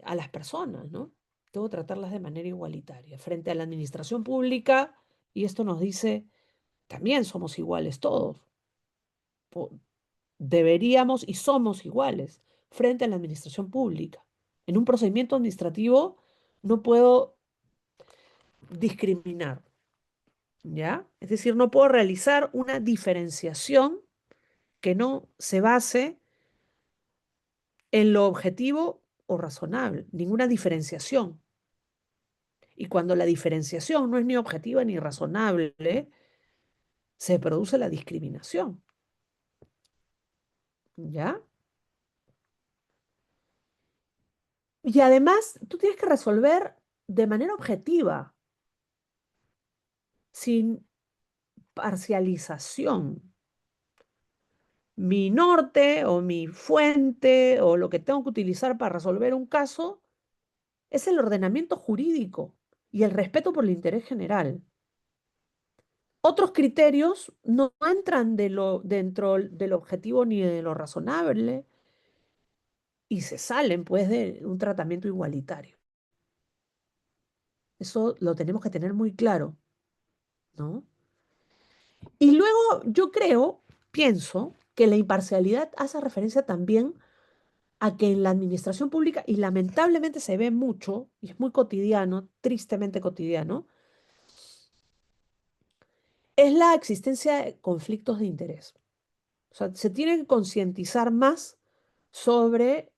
Speaker 2: A las personas, ¿no? Debo tratarlas de manera igualitaria. Frente a la administración pública, y esto nos dice, también somos iguales todos. Po- Deberíamos y somos iguales frente a la administración pública. En un procedimiento administrativo no puedo discriminar, ¿ya? Es decir, no puedo realizar una diferenciación que no se base en lo objetivo o razonable, ninguna diferenciación. Y cuando la diferenciación no es ni objetiva ni razonable, se produce la discriminación, ¿ya? Y además, tú tienes que resolver de manera objetiva, sin parcialización. Mi norte o mi fuente o lo que tengo que utilizar para resolver un caso es el ordenamiento jurídico y el respeto por el interés general. Otros criterios no entran dentro del objetivo ni de lo razonable y se salen pues de un tratamiento igualitario. Eso lo tenemos que tener muy claro, ¿no? Y luego yo pienso que la imparcialidad hace referencia también a que en la administración pública, y lamentablemente se ve mucho, y es muy cotidiano, tristemente cotidiano, es la existencia de conflictos de interés. O sea, se tiene que concientizar más sobre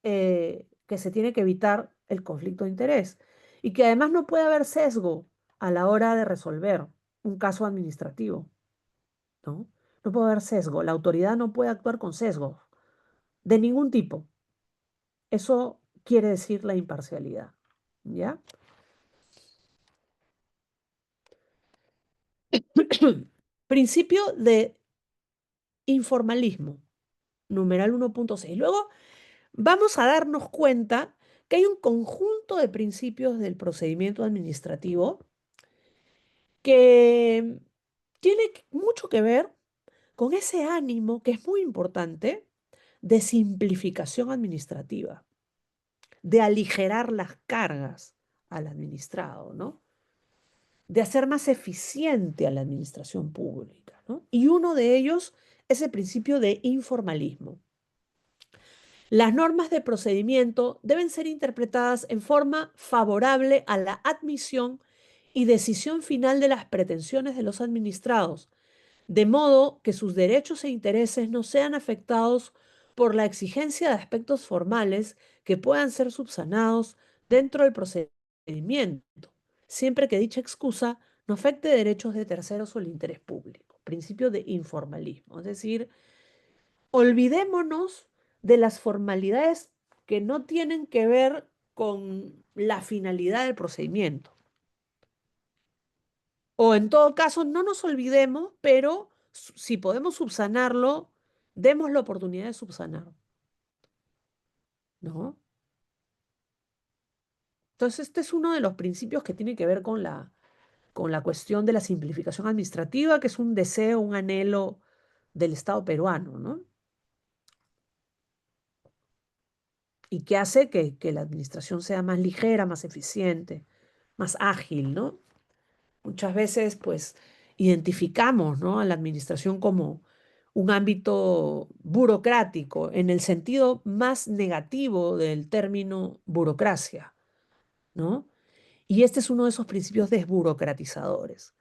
Speaker 2: que se tiene que evitar el conflicto de interés y que además no puede haber sesgo a la hora de resolver un caso administrativo, ¿no? No puede haber sesgo. La autoridad no puede actuar con sesgo de ningún tipo. Eso quiere decir la imparcialidad, ¿ya? Principio de informalismo, numeral 1.6. Luego vamos a darnos cuenta que hay un conjunto de principios del procedimiento administrativo que tiene mucho que ver con ese ánimo que es muy importante de simplificación administrativa, de aligerar las cargas al administrado, ¿no? De hacer más eficiente a la administración pública, ¿no? Y uno de ellos es el principio de informalismo. Las normas de procedimiento deben ser interpretadas en forma favorable a la admisión y decisión final de las pretensiones de los administrados, de modo que sus derechos e intereses no sean afectados por la exigencia de aspectos formales que puedan ser subsanados dentro del procedimiento, siempre que dicha excusa no afecte derechos de terceros o el interés público. Principio de informalismo, es decir, olvidémonos de las formalidades que no tienen que ver con la finalidad del procedimiento. O en todo caso, no nos olvidemos, pero si podemos subsanarlo, demos la oportunidad de subsanar, ¿no? Entonces, este es uno de los principios que tiene que ver con la cuestión de la simplificación administrativa, que es un deseo, un anhelo del Estado peruano, ¿no? Y que hace que la administración sea más ligera, más eficiente, más ágil, ¿no? Muchas veces, pues, identificamos, ¿no?, a la administración como un ámbito burocrático, en el sentido más negativo del término burocracia, ¿no? Y este es uno de esos principios desburocratizadores.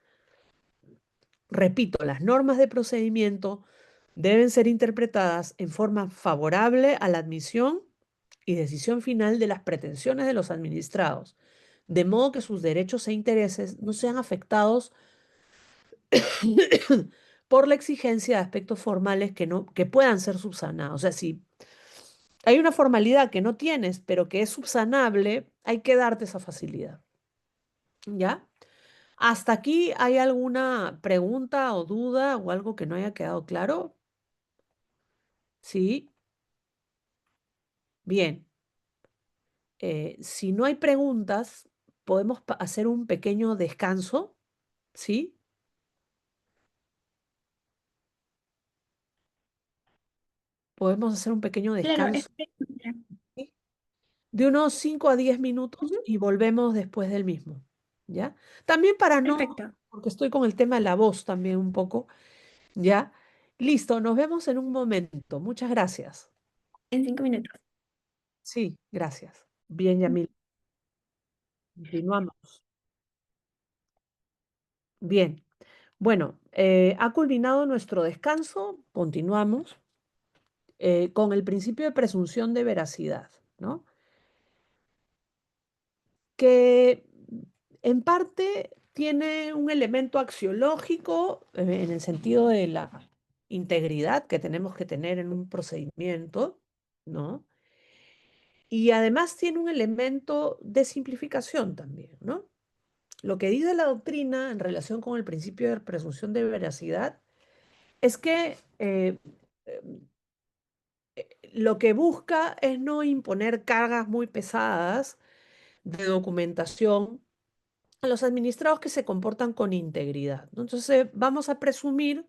Speaker 2: Repito, las normas de procedimiento deben ser interpretadas en forma favorable a la admisión y decisión final de las pretensiones de los administrados, de modo que sus derechos e intereses no sean afectados por la exigencia de aspectos formales que no, que puedan ser subsanados. O sea, si hay una formalidad que no tienes, pero que es subsanable, hay que darte esa facilidad. ¿Ya? ¿Hasta aquí hay alguna pregunta o duda o algo que no haya quedado claro? Sí, bien. Si no hay preguntas, podemos hacer un pequeño descanso, ¿sí? Podemos hacer un pequeño
Speaker 1: Claro,
Speaker 2: descanso,
Speaker 1: ya.
Speaker 2: ¿sí? De unos 5 a 10 minutos
Speaker 1: Ujú,
Speaker 2: y volvemos después del mismo, ¿ya? También para no,
Speaker 1: perfecto,
Speaker 2: porque estoy con el tema de la voz también un poco, ¿ya? Listo, nos vemos en un momento. Muchas gracias.
Speaker 1: en 5 minutos.
Speaker 2: Sí, gracias. Bien, Yamil. Continuamos. Bien. Bueno, ha culminado nuestro descanso. Continuamos con el principio de presunción de veracidad, ¿no? Que en parte tiene un elemento axiológico en el sentido de la integridad que tenemos que tener en un procedimiento, ¿no? Y además tiene un elemento de simplificación también, ¿no? Lo que dice la doctrina en relación con el principio de presunción de veracidad es que eh, lo que busca es no imponer cargas muy pesadas de documentación a los administrados que se comportan con integridad, ¿no? Entonces, vamos a presumir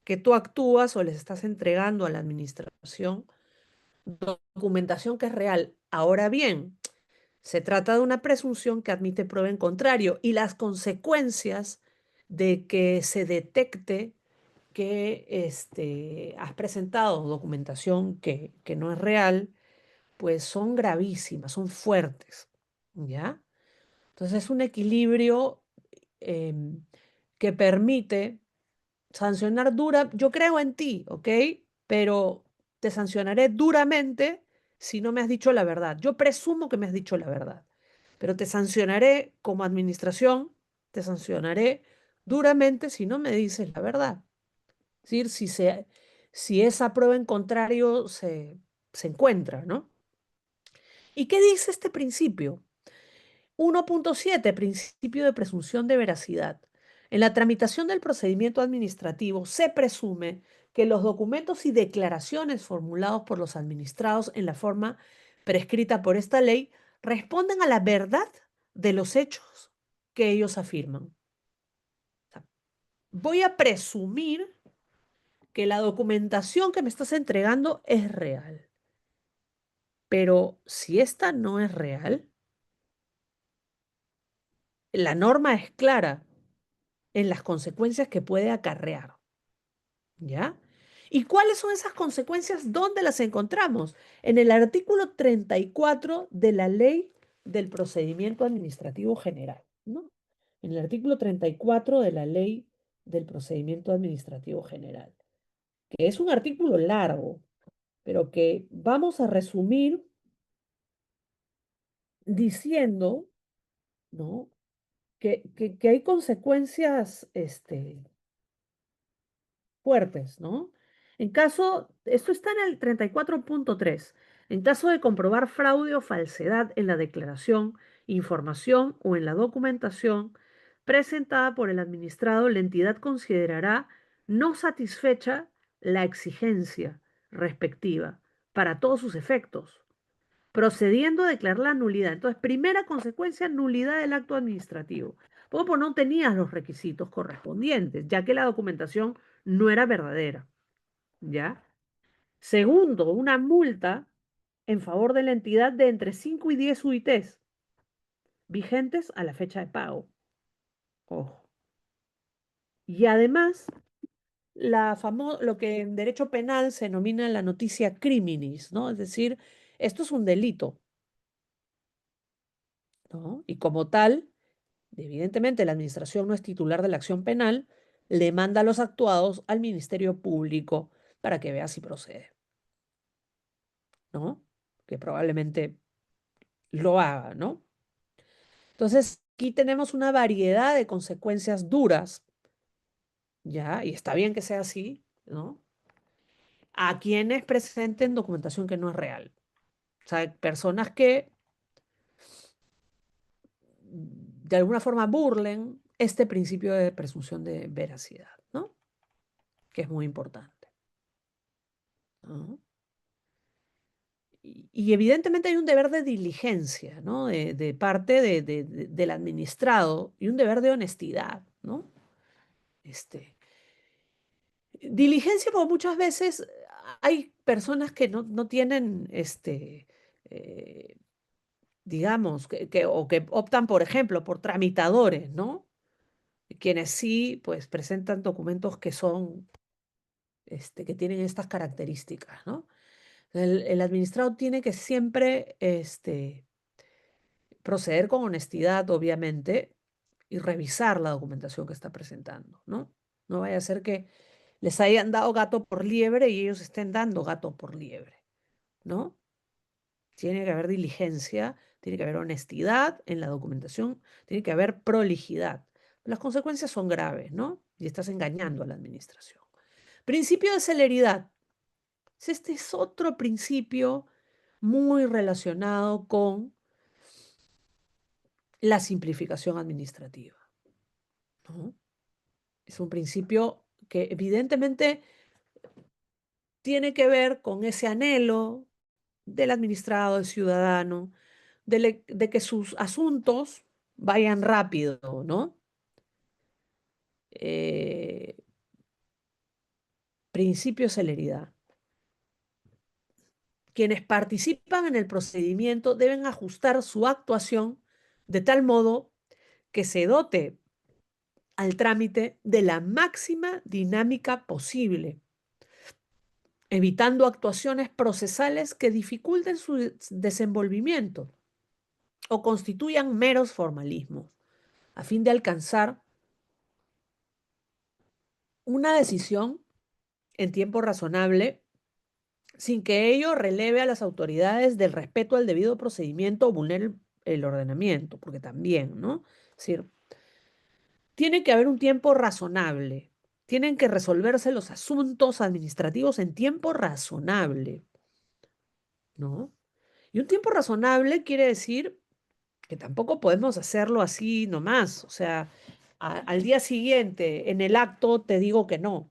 Speaker 2: que tú actúas o les estás entregando a la administración documentación que es real. Ahora bien, se trata de una presunción que admite prueba en contrario y las consecuencias de que se detecte que has presentado documentación que no es real, pues son gravísimas, son fuertes, ¿ya? Entonces es un equilibrio em, que permite sancionar dura, yo creo en ti, ¿ok? Pero te sancionaré duramente si no me has dicho la verdad. Yo presumo que me has dicho la verdad, pero te sancionaré como administración, te sancionaré duramente si no me dices la verdad. Es decir, si esa prueba en contrario se encuentra, ¿no? ¿Y qué dice este principio? 1.7, principio de presunción de veracidad. En la tramitación del procedimiento administrativo se presume que los documentos y declaraciones formulados por los administrados en la forma prescrita por esta ley responden a la verdad de los hechos que ellos afirman. O sea, voy a presumir que la documentación que me estás entregando es real, pero si esta no es real, la norma es clara en las consecuencias que puede acarrear, ¿ya? ¿Y cuáles son esas consecuencias? ¿Dónde las encontramos? En el artículo 34 de la Ley del Procedimiento Administrativo General, ¿no? En el artículo 34 de la Ley del Procedimiento Administrativo General, que es un artículo largo, pero que vamos a resumir diciendo, ¿no? Que hay consecuencias, fuertes, ¿no? Esto está en el 34.3. En caso de comprobar fraude o falsedad en la declaración, información o en la documentación presentada por el administrado, la entidad considerará no satisfecha la exigencia respectiva para todos sus efectos, procediendo a declarar la nulidad. Entonces, primera consecuencia, nulidad del acto administrativo. Pues no tenías los requisitos correspondientes, ya que la documentación no era verdadera, ¿ya? Segundo, una multa en favor de la entidad de entre 5 y 10 UITs vigentes a la fecha de pago. Ojo. Y además, lo que en derecho penal se denomina la noticia criminis, ¿no? Es decir, esto es un delito, ¿no? Y como tal, evidentemente la administración no es titular de la acción penal, le manda a los actuados al Ministerio Público para que vea si procede, ¿no? Que probablemente lo haga, ¿no? Entonces, aquí tenemos una variedad de consecuencias duras ¿ya? Y está bien que sea así, ¿no? A quienes presenten documentación que no es real. O sea, personas que de alguna forma burlen este principio de presunción de veracidad, ¿no? Que es muy importante, ¿no? Y evidentemente hay un deber de diligencia, ¿no? De parte del administrado y un deber de honestidad, ¿no? Este, diligencia porque muchas veces hay personas que no tienen, eh, digamos, o que optan, por ejemplo, por tramitadores, ¿no? Quienes sí, pues, presentan documentos que son, que tienen estas características, ¿no? El administrado tiene que siempre, proceder con honestidad, obviamente, y revisar la documentación que está presentando, ¿no? No vaya a ser que les hayan dado gato por liebre y ellos estén dando gato por liebre, ¿no? Tiene que haber diligencia, tiene que haber honestidad en la documentación, tiene que haber prolijidad. Las consecuencias son graves, ¿no? Y estás engañando a la administración. Principio de celeridad. Este es otro principio muy relacionado con la simplificación administrativa, ¿no? Es un principio que evidentemente tiene que ver con ese anhelo del administrado, del ciudadano, de que sus asuntos vayan rápido, ¿no? Eh, principio de celeridad. Quienes participan en el procedimiento deben ajustar su actuación de tal modo que se dote al trámite de la máxima dinámica posible, evitando actuaciones procesales que dificulten su desenvolvimiento o constituyan meros formalismos, a fin de alcanzar una decisión en tiempo razonable sin que ello releve a las autoridades del respeto al debido procedimiento o vulnere el ordenamiento, porque también, ¿no? Es decir, tiene que haber un tiempo razonable, tienen que resolverse los asuntos administrativos en tiempo razonable, ¿no? Y un tiempo razonable quiere decir que tampoco podemos hacerlo así nomás, o sea, al día siguiente en el acto te digo que no.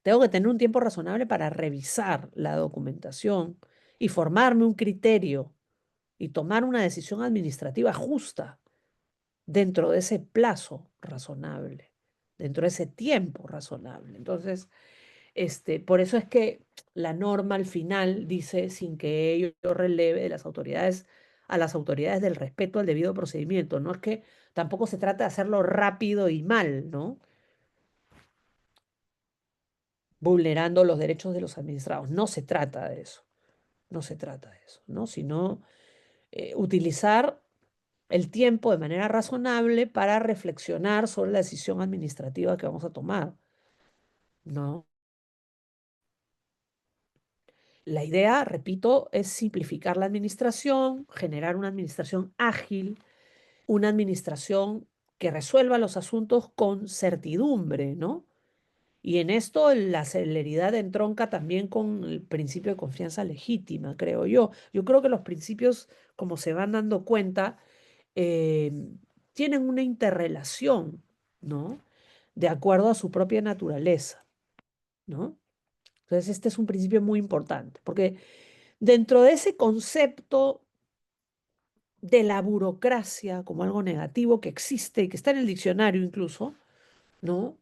Speaker 2: Tengo que tener un tiempo razonable para revisar la documentación y formarme un criterio y tomar una decisión administrativa justa dentro de ese plazo razonable, dentro de ese tiempo razonable. Entonces, por eso es que la norma al final dice sin que ello releve de las autoridades a las autoridades del respeto al debido procedimiento. No es que tampoco se trata de hacerlo rápido y mal, ¿no? Vulnerando los derechos de los administrados. No se trata de eso. No se trata de eso, ¿no? Sino utilizar el tiempo de manera razonable para reflexionar sobre la decisión administrativa que vamos a tomar, ¿no? La idea, repito, es simplificar la administración, generar una administración ágil, una administración que resuelva los asuntos con certidumbre, ¿no? Y en esto la celeridad entronca también con el principio de confianza legítima, creo yo. Yo creo que los principios, como se van dando cuenta, eh, tienen una interrelación, ¿no? De acuerdo a su propia naturaleza, ¿no? Entonces, este es un principio muy importante, porque dentro de ese concepto de la burocracia como algo negativo que existe y que está en el diccionario incluso, ¿no?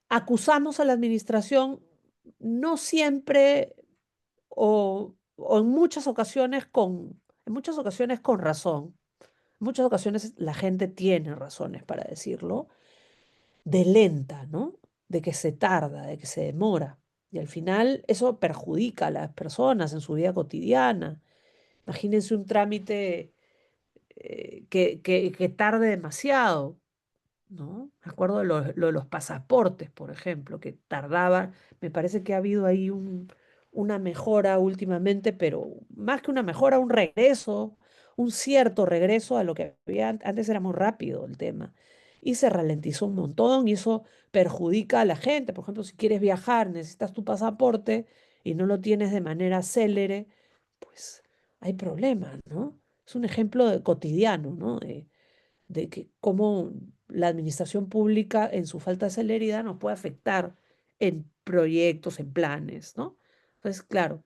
Speaker 2: Acusamos a la administración no siempre o en muchas ocasiones con razón. En muchas ocasiones la gente tiene razones para decirlo, de lenta, ¿no? De que se tarda, de que se demora. Y al final eso perjudica a las personas en su vida cotidiana. Imagínense un trámite que tarde demasiado, ¿no? Me acuerdo de lo de los pasaportes, por ejemplo, que tardaba. Me parece que ha habido ahí una mejora últimamente, pero más que una mejora, un regreso, un cierto regreso a lo que había antes era muy rápido el tema. y se ralentizó un montón y eso perjudica a la gente. Por ejemplo, si quieres viajar, necesitas tu pasaporte y no lo tienes de manera célere, pues hay problemas, ¿no? Es un ejemplo cotidiano, ¿no? De que cómo la administración pública en su falta de celeridad nos puede afectar en proyectos, en planes, ¿no? Entonces, claro,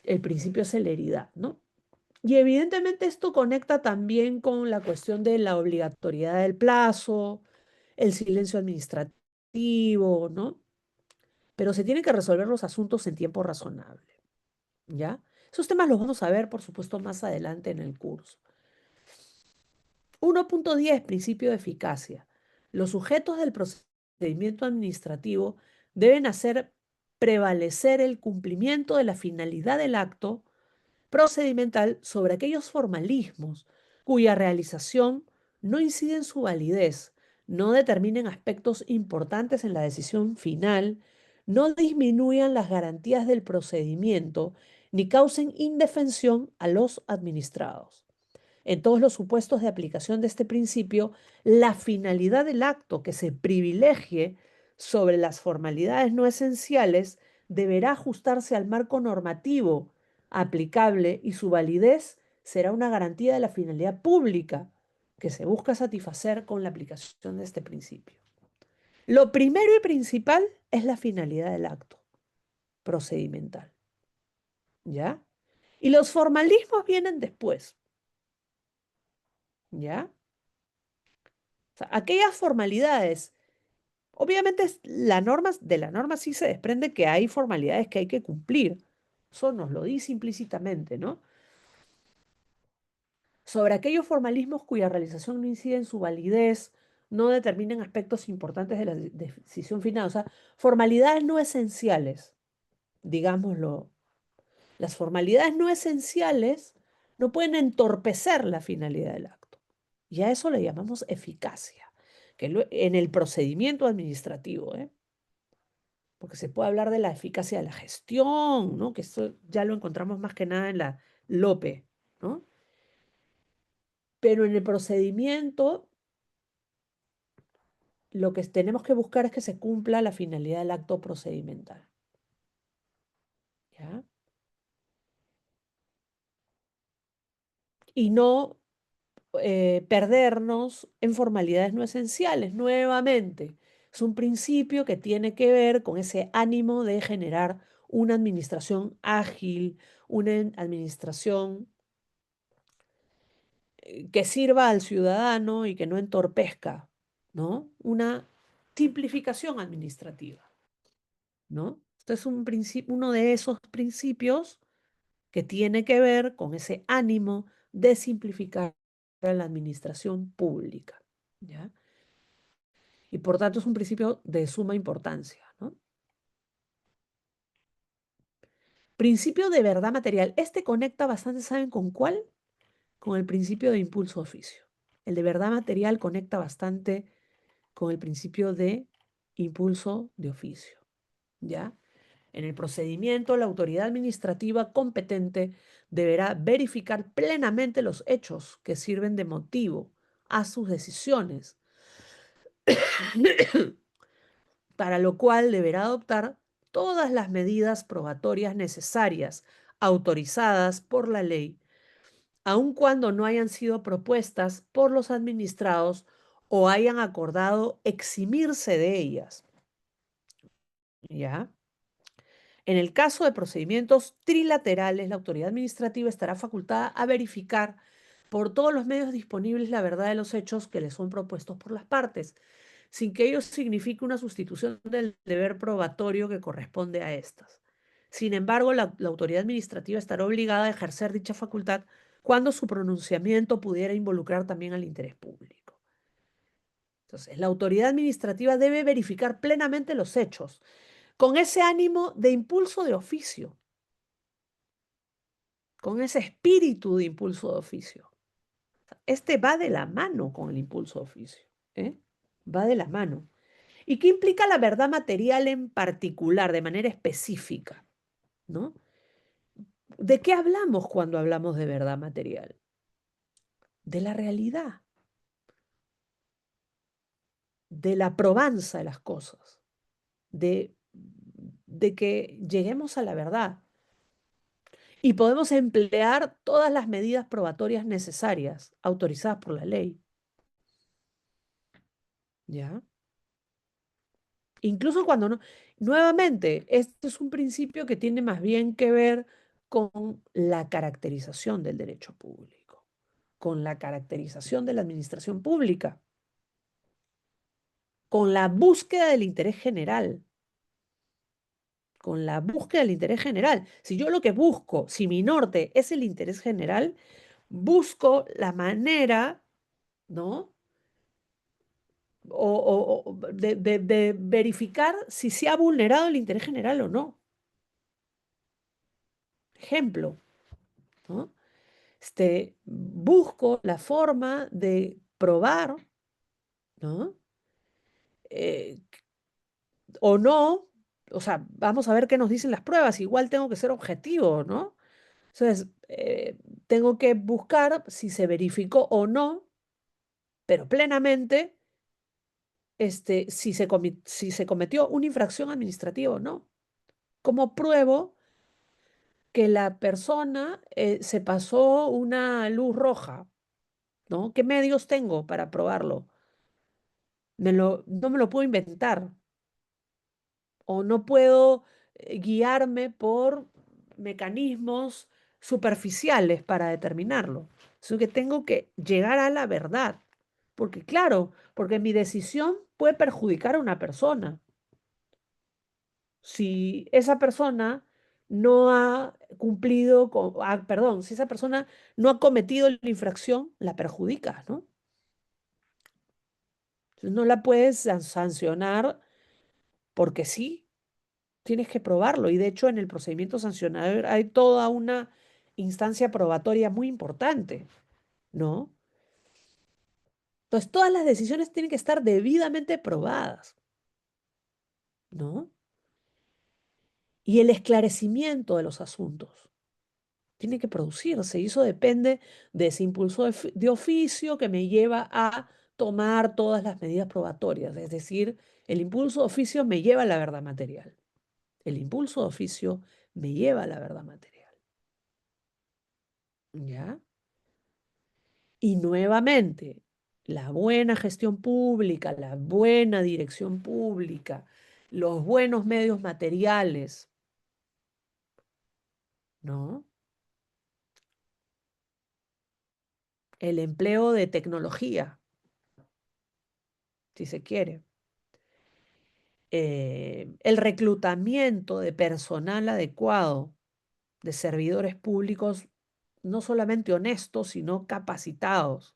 Speaker 2: el principio de celeridad, ¿no? Y evidentemente esto conecta también con la cuestión de la obligatoriedad del plazo, el silencio administrativo, ¿no? Pero se tienen que resolver los asuntos en tiempo razonable, ¿ya? Esos temas los vamos a ver, por supuesto, más adelante en el curso. 1.10, principio de eficacia. Los sujetos del procedimiento administrativo deben hacer prevalecer el cumplimiento de la finalidad del acto procedimental sobre aquellos formalismos cuya realización no incide en su validez, no determinen aspectos importantes en la decisión final, no disminuyan las garantías del procedimiento, ni causen indefensión a los administrados. En todos los supuestos de aplicación de este principio, la finalidad del acto que se privilegie sobre las formalidades no esenciales deberá ajustarse al marco normativo aplicable y su validez será una garantía de la finalidad pública que se busca satisfacer con la aplicación de este principio. Lo primero y principal es la finalidad del acto procedimental, ¿ya? Y los formalismos vienen después, ¿ya? O sea, aquellas formalidades, obviamente de la norma sí se desprende que hay formalidades que hay que cumplir. Eso nos lo dice implícitamente, ¿no? Sobre aquellos formalismos cuya realización no incide en su validez, no determinen aspectos importantes de la decisión final. O sea, formalidades no esenciales, digámoslo. Las formalidades no esenciales no pueden entorpecer la finalidad del acto. Y a eso le llamamos eficacia, en el procedimiento administrativo, ¿eh? Porque se puede hablar de la eficacia de la gestión, ¿no? Que eso ya lo encontramos más que nada en la LOPE, ¿no? Pero en el procedimiento lo que tenemos que buscar es que se cumpla la finalidad del acto procedimental, ¿ya? Y no perdernos en formalidades no esenciales. Nuevamente, es un principio que tiene que ver con ese ánimo de generar una administración ágil, una administración que sirva al ciudadano y que no entorpezca, ¿no? Una simplificación administrativa, ¿no? Esto es uno de esos principios que tiene que ver con ese ánimo de simplificar la administración pública, ¿ya? Y por tanto es un principio de suma importancia, ¿no? Principio de verdad material. Este conecta bastante, ¿saben con cuál? Con el principio de impulso oficio. El de verdad material conecta bastante con el principio de impulso de oficio, ¿ya? En el procedimiento, la autoridad administrativa competente deberá verificar plenamente los hechos que sirven de motivo a sus decisiones, para lo cual deberá adoptar todas las medidas probatorias necesarias, autorizadas por la ley, aun cuando no hayan sido propuestas por los administrados o hayan acordado eximirse de ellas. ¿Ya? En el caso de procedimientos trilaterales, la autoridad administrativa estará facultada a verificar por todos los medios disponibles la verdad de los hechos que le son propuestos por las partes, sin que ello signifique una sustitución del deber probatorio que corresponde a estas. Sin embargo, la autoridad administrativa estará obligada a ejercer dicha facultad cuando su pronunciamiento pudiera involucrar también al interés público. Entonces, la autoridad administrativa debe verificar plenamente los hechos, con ese ánimo de impulso de oficio, con ese espíritu de impulso de oficio. Este va de la mano con el impulso de oficio, ¿eh? Va de la mano. ¿Y qué implica la verdad material en particular, de manera específica? ¿No? ¿De qué hablamos cuando hablamos de verdad material? de la realidad, de la probanza de las cosas, de, de que lleguemos a la verdad. Y podemos emplear todas las medidas probatorias necesarias, autorizadas por la ley. ¿Ya? Incluso cuando no. Nuevamente, este es un principio que tiene más bien que ver con la caracterización del derecho público, con la caracterización de la administración pública, con la búsqueda del interés general, con la búsqueda del interés general. Si yo lo que busco, si mi norte es el interés general, busco la manera, ¿no? De verificar si se ha vulnerado el interés general o no. Ejemplo, ¿no? Busco la forma de probar, ¿no? Eh, o no, o sea, vamos a ver qué nos dicen las pruebas, igual tengo que ser objetivo, ¿no? Entonces, tengo que buscar si se verificó o no, pero plenamente, si se cometió una infracción administrativa o no. ¿Cómo pruebo que la persona se pasó una luz roja? ¿No? ¿Qué medios tengo para probarlo? No me lo puedo inventar o no puedo guiarme por mecanismos superficiales para determinarlo. Sino que tengo que llegar a la verdad. Porque claro, porque mi decisión puede perjudicar a una persona. Si esa persona no ha cumplido con, perdón, si esa persona no ha cometido la infracción, la perjudica, ¿no? Entonces, no la puedes sancionar porque sí, tienes que probarlo. Y de hecho, en el procedimiento sancionador hay toda una instancia probatoria muy importante, ¿no? Entonces, todas las decisiones tienen que estar debidamente probadas, ¿no? Y el esclarecimiento de los asuntos tiene que producirse. Y eso depende de ese impulso de oficio que me lleva a tomar todas las medidas probatorias. Es decir, el impulso de oficio me lleva a la verdad material. El impulso de oficio me lleva a la verdad material. ¿Ya? Y nuevamente, la buena gestión pública, la buena dirección pública, los buenos medios materiales, ¿no? El empleo de tecnología, si se quiere. El reclutamiento de personal adecuado, de servidores públicos, no solamente honestos, sino capacitados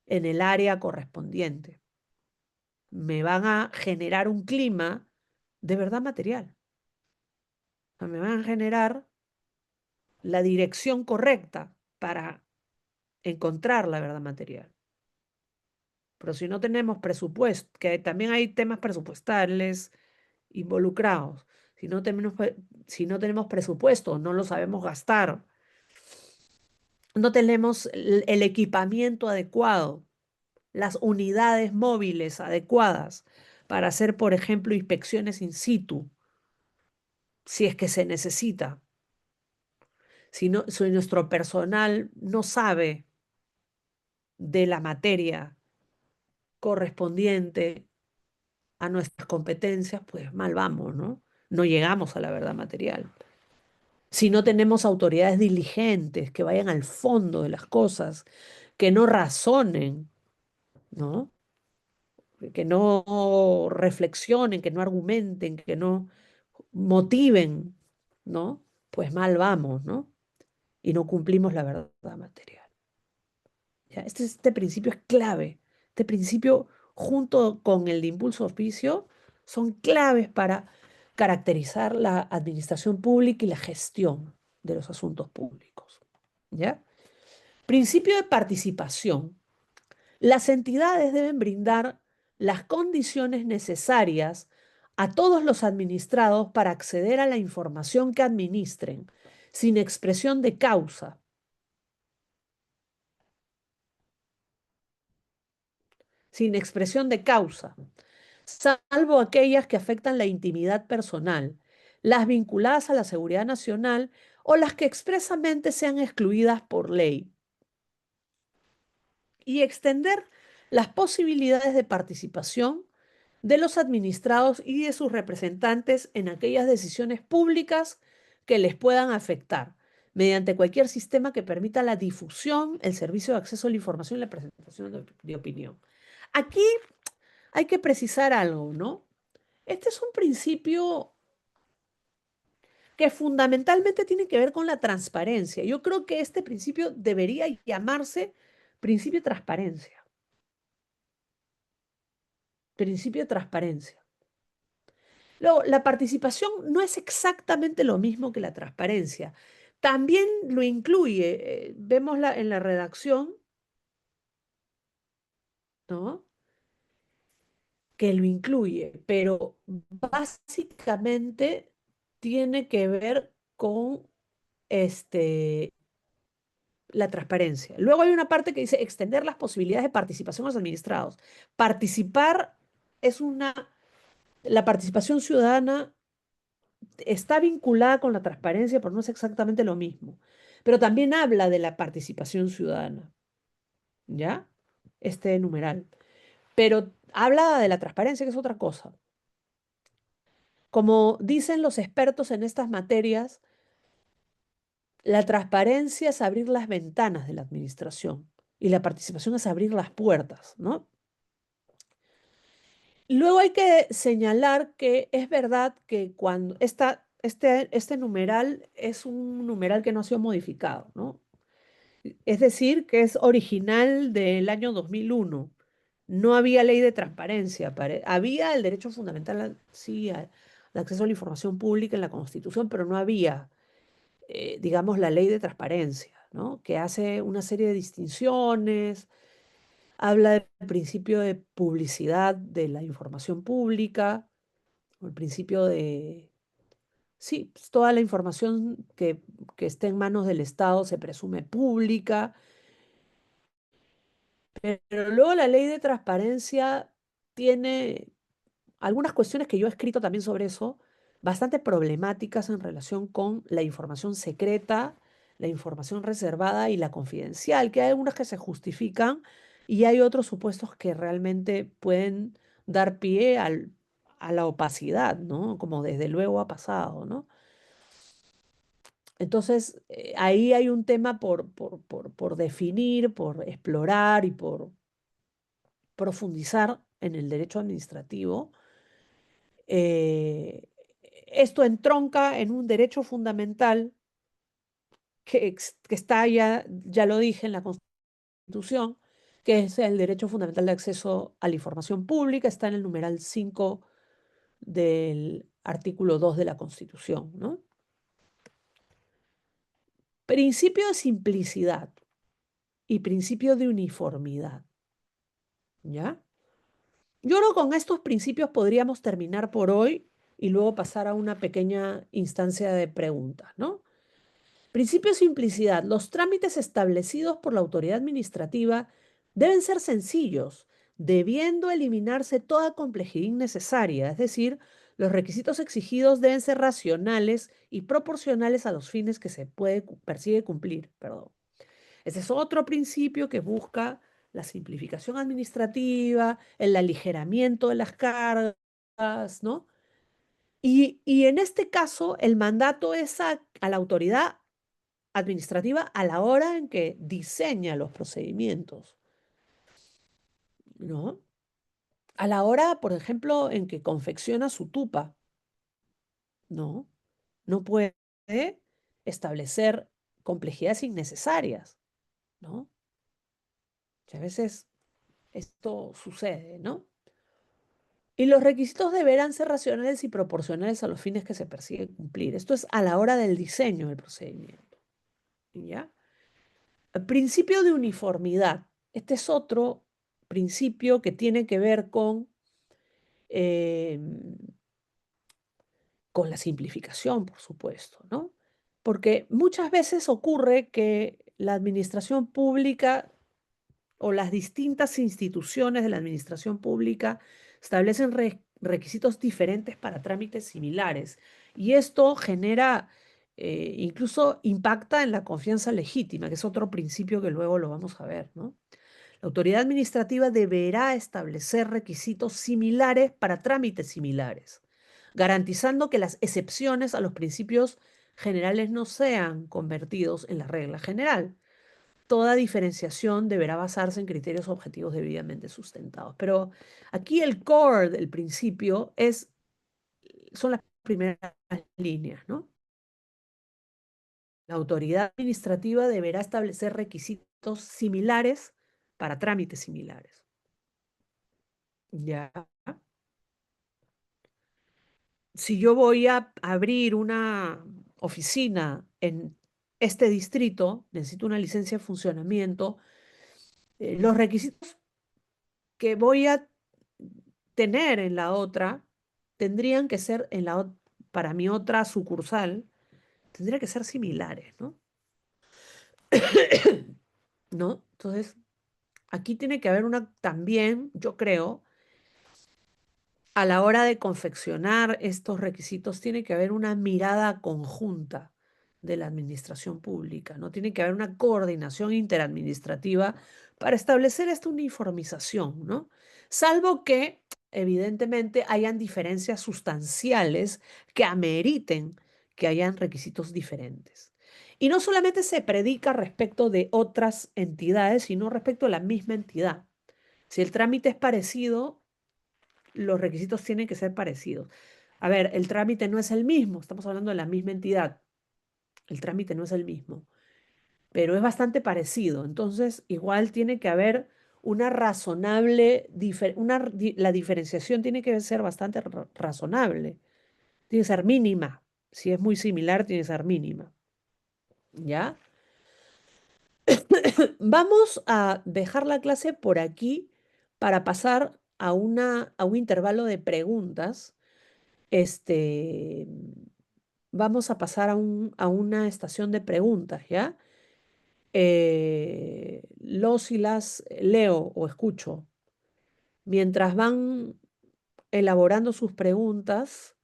Speaker 2: en el área correspondiente. Me van a generar un clima de verdad material. O sea, me van a generar la dirección correcta para encontrar la verdad material. Pero si no tenemos presupuesto, que también hay temas presupuestales involucrados, si no tenemos presupuesto, no lo sabemos gastar, no tenemos el equipamiento adecuado, las unidades móviles adecuadas para hacer, por ejemplo, inspecciones in situ, si es que se necesita. Si nuestro personal no sabe de la materia correspondiente a nuestras competencias, pues mal vamos, ¿no? No llegamos a la verdad material. Si no tenemos autoridades diligentes que vayan al fondo de las cosas, que no razonen, ¿no? Que no reflexionen, que no argumenten, que no motiven, ¿no? Pues mal vamos, ¿no? Y no cumplimos la verdad material. ¿Ya? Este principio es clave. Este principio, junto con el de impulso oficio, son claves para caracterizar la administración pública y la gestión de los asuntos públicos. ¿Ya? Principio de participación. Las entidades deben brindar las condiciones necesarias a todos los administrados para acceder a la información que administren, sin expresión de causa. sin expresión de causa, salvo aquellas que afectan la intimidad personal, las vinculadas a la seguridad nacional o las que expresamente sean excluidas por ley, y extender las posibilidades de participación de los administrados y de sus representantes en aquellas decisiones públicas que les puedan afectar, mediante cualquier sistema que permita la difusión, el servicio de acceso a la información y la presentación de opinión. Aquí hay que precisar algo, ¿no? Este es un principio que fundamentalmente tiene que ver con la transparencia. Yo creo que este principio debería llamarse principio de transparencia. Principio de transparencia. Luego, la participación no es exactamente lo mismo que la transparencia. También lo incluye, vemos en la redacción, ¿no? Que lo incluye, pero básicamente tiene que ver con la transparencia. Luego hay una parte que dice extender las posibilidades de participación a los administrados. Participar es la participación ciudadana está vinculada con la transparencia, pero no es exactamente lo mismo. Pero también habla de la participación ciudadana, ¿ya? Este numeral. Pero habla de la transparencia, que es otra cosa. Como dicen los expertos en estas materias, la transparencia es abrir las ventanas de la administración y la participación es abrir las puertas, ¿no? Luego hay que señalar que es verdad que cuando este numeral es un numeral que no ha sido modificado, ¿no? Es decir, que es original del año 2001. No había ley de transparencia. Había el derecho fundamental, sí, al acceso a la información pública en la Constitución, pero no había, digamos, la ley de transparencia, ¿no? Que hace una serie de distinciones, habla del principio de publicidad de la información pública, o el principio de, sí, pues, toda la información que esté en manos del Estado se presume pública. Pero luego la ley de transparencia tiene algunas cuestiones que yo he escrito también sobre eso, bastante problemáticas en relación con la información secreta, la información reservada y la confidencial, que hay algunas que se justifican y hay otros supuestos que realmente pueden dar pie a la opacidad, ¿no? Como desde luego ha pasado, ¿no? Entonces, ahí hay un tema por definir, por explorar y por profundizar en el derecho administrativo. Eh, Esto entronca en un derecho fundamental que está ya lo dije en la Constitución, que es el derecho fundamental de acceso a la información pública, está en el numeral 5 del artículo 2 de la Constitución, ¿no? Principio de simplicidad y principio de uniformidad, ¿ya? Yo creo que con estos principios podríamos terminar por hoy y luego pasar a una pequeña instancia de preguntas, ¿no? Principio de simplicidad. Los trámites establecidos por la autoridad administrativa deben ser sencillos, debiendo eliminarse toda complejidad innecesaria, es decir, los requisitos exigidos deben ser racionales y proporcionales a los fines que persigue cumplir, perdón. Ese es otro principio que busca la simplificación administrativa, el aligeramiento de las cargas, ¿no? Y en este caso, el mandato es a la autoridad administrativa a la hora en que diseña los procedimientos, ¿no? A la hora, por ejemplo, en que confecciona su tupa, ¿no? No puede establecer complejidades innecesarias, ¿no? Que a veces esto sucede, ¿no? Y los requisitos deberán ser racionales y proporcionales a los fines que se persigue cumplir. Esto es a la hora del diseño del procedimiento, ¿ya? El principio de uniformidad. Este es otro principio que tiene que ver eh, con la simplificación, por supuesto, ¿no? Porque muchas veces ocurre que la administración pública o las distintas instituciones de la administración pública establecen requisitos diferentes para trámites similares. Y esto genera, incluso impacta en la confianza legítima, que es otro principio que luego lo vamos a ver, ¿no? La autoridad administrativa deberá establecer requisitos similares para trámites similares, garantizando que las excepciones a los principios generales no sean convertidos en la regla general. Toda diferenciación deberá basarse en criterios objetivos debidamente sustentados. Pero aquí el core del principio son las primeras líneas, ¿no? La autoridad administrativa deberá establecer requisitos similares para trámites similares. Ya. Si yo voy a abrir una oficina en este distrito, necesito una licencia de funcionamiento, los requisitos que voy a tener en la otra tendrían que ser para mi otra sucursal, tendría que ser similares, ¿no? ¿No? Entonces, aquí tiene que haber también, yo creo, a la hora de confeccionar estos requisitos, tiene que haber una mirada conjunta de la administración pública, ¿no? Tiene que haber una coordinación interadministrativa para establecer esta uniformización, ¿no? Salvo que, evidentemente, hayan diferencias sustanciales que ameriten que hayan requisitos diferentes. Y no solamente se predica respecto de otras entidades, sino respecto a la misma entidad. Si el trámite es parecido, los requisitos tienen que ser parecidos. A ver, el trámite no es el mismo, estamos hablando de la misma entidad. El trámite no es el mismo, pero es bastante parecido. Entonces, igual tiene que haber una razonable, la diferenciación tiene que ser bastante razonable. Tiene que ser mínima. Si es muy similar, tiene que ser mínima. ¿Ya? Vamos a dejar la clase por aquí para pasar a un intervalo de preguntas. Este, vamos a pasar a una estación de preguntas, ¿ya? Los y las leo o escucho. Mientras van elaborando sus preguntas,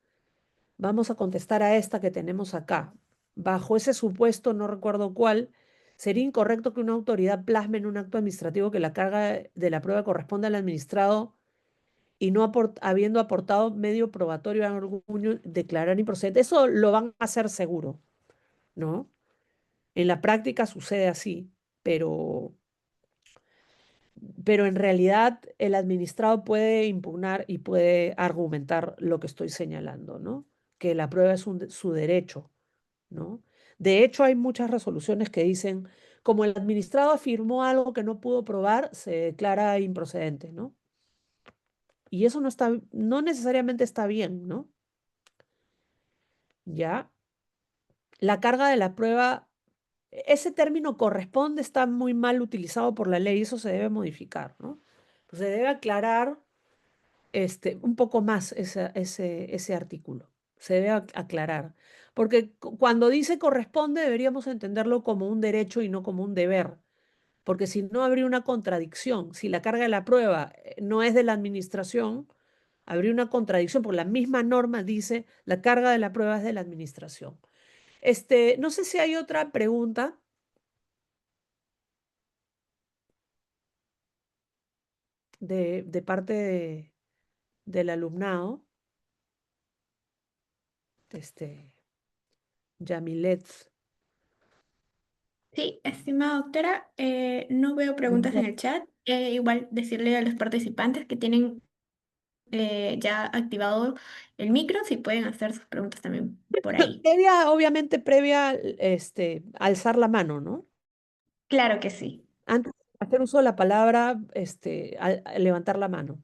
Speaker 2: vamos a contestar a esta que tenemos acá. Bajo ese supuesto, no recuerdo cuál, sería incorrecto que una autoridad plasme en un acto administrativo que la carga de la prueba corresponda al administrado y no habiendo aportado medio probatorio en alguno, declarar improcedente. Eso lo van a hacer seguro, ¿no? En la práctica sucede así, pero, pero en realidad el administrado puede impugnar y puede argumentar lo que estoy señalando, ¿no? Que la prueba es su derecho, ¿no? De hecho, hay muchas resoluciones que dicen, como el administrado afirmó algo que no pudo probar, se declara improcedente, ¿no? Y eso no necesariamente está bien, ¿no? ¿Ya? La carga de la prueba, ese término corresponde, está muy mal utilizado por la ley, eso se debe modificar, ¿no? Pues se debe aclarar un poco más ese artículo, se debe aclarar, porque cuando dice corresponde deberíamos entenderlo como un derecho y no como un deber, porque si no habría una contradicción, si la carga de la prueba no es de la administración, habría una contradicción, porque la misma norma dice la carga de la prueba es de la administración. No sé si hay otra pregunta de parte del alumnado. Este, Yamilet.
Speaker 1: Sí, estimada doctora, no veo preguntas en el chat. Igual decirle a los participantes que tienen ya activado el micro, si pueden hacer sus preguntas también por ahí.
Speaker 2: Obviamente, previa, alzar la mano, ¿no?
Speaker 1: Claro que sí.
Speaker 2: Antes de hacer uso de la palabra, levantar la mano.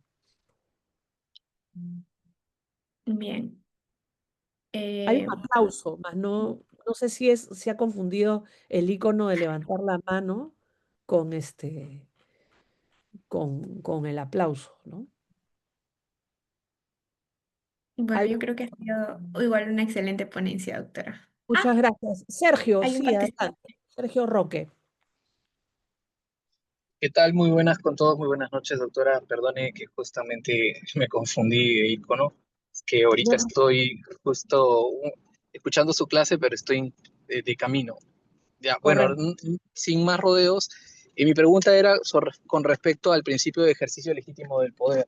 Speaker 1: Bien.
Speaker 2: Hay un
Speaker 1: Eh,
Speaker 2: aplauso, más no sé si ha confundido el icono de levantar la mano con con el aplauso, ¿no?
Speaker 1: bueno,
Speaker 2: Hay
Speaker 1: yo creo que ha sido igual una excelente ponencia, doctora.
Speaker 2: Muchas
Speaker 1: Ah,
Speaker 2: gracias. Sergio,
Speaker 1: hay un
Speaker 2: sí,
Speaker 1: participante.
Speaker 2: adelante. Sergio Roque.
Speaker 3: ¿Qué tal? Muy buenas con todos, muy buenas noches, doctora. Perdone que justamente me confundí de icono. Es que ahorita
Speaker 2: No,
Speaker 3: estoy justo escuchando su clase, pero estoy de camino. Ya, bueno,
Speaker 2: correcto.
Speaker 3: sin más rodeos, mi pregunta era con respecto al principio de ejercicio legítimo del poder.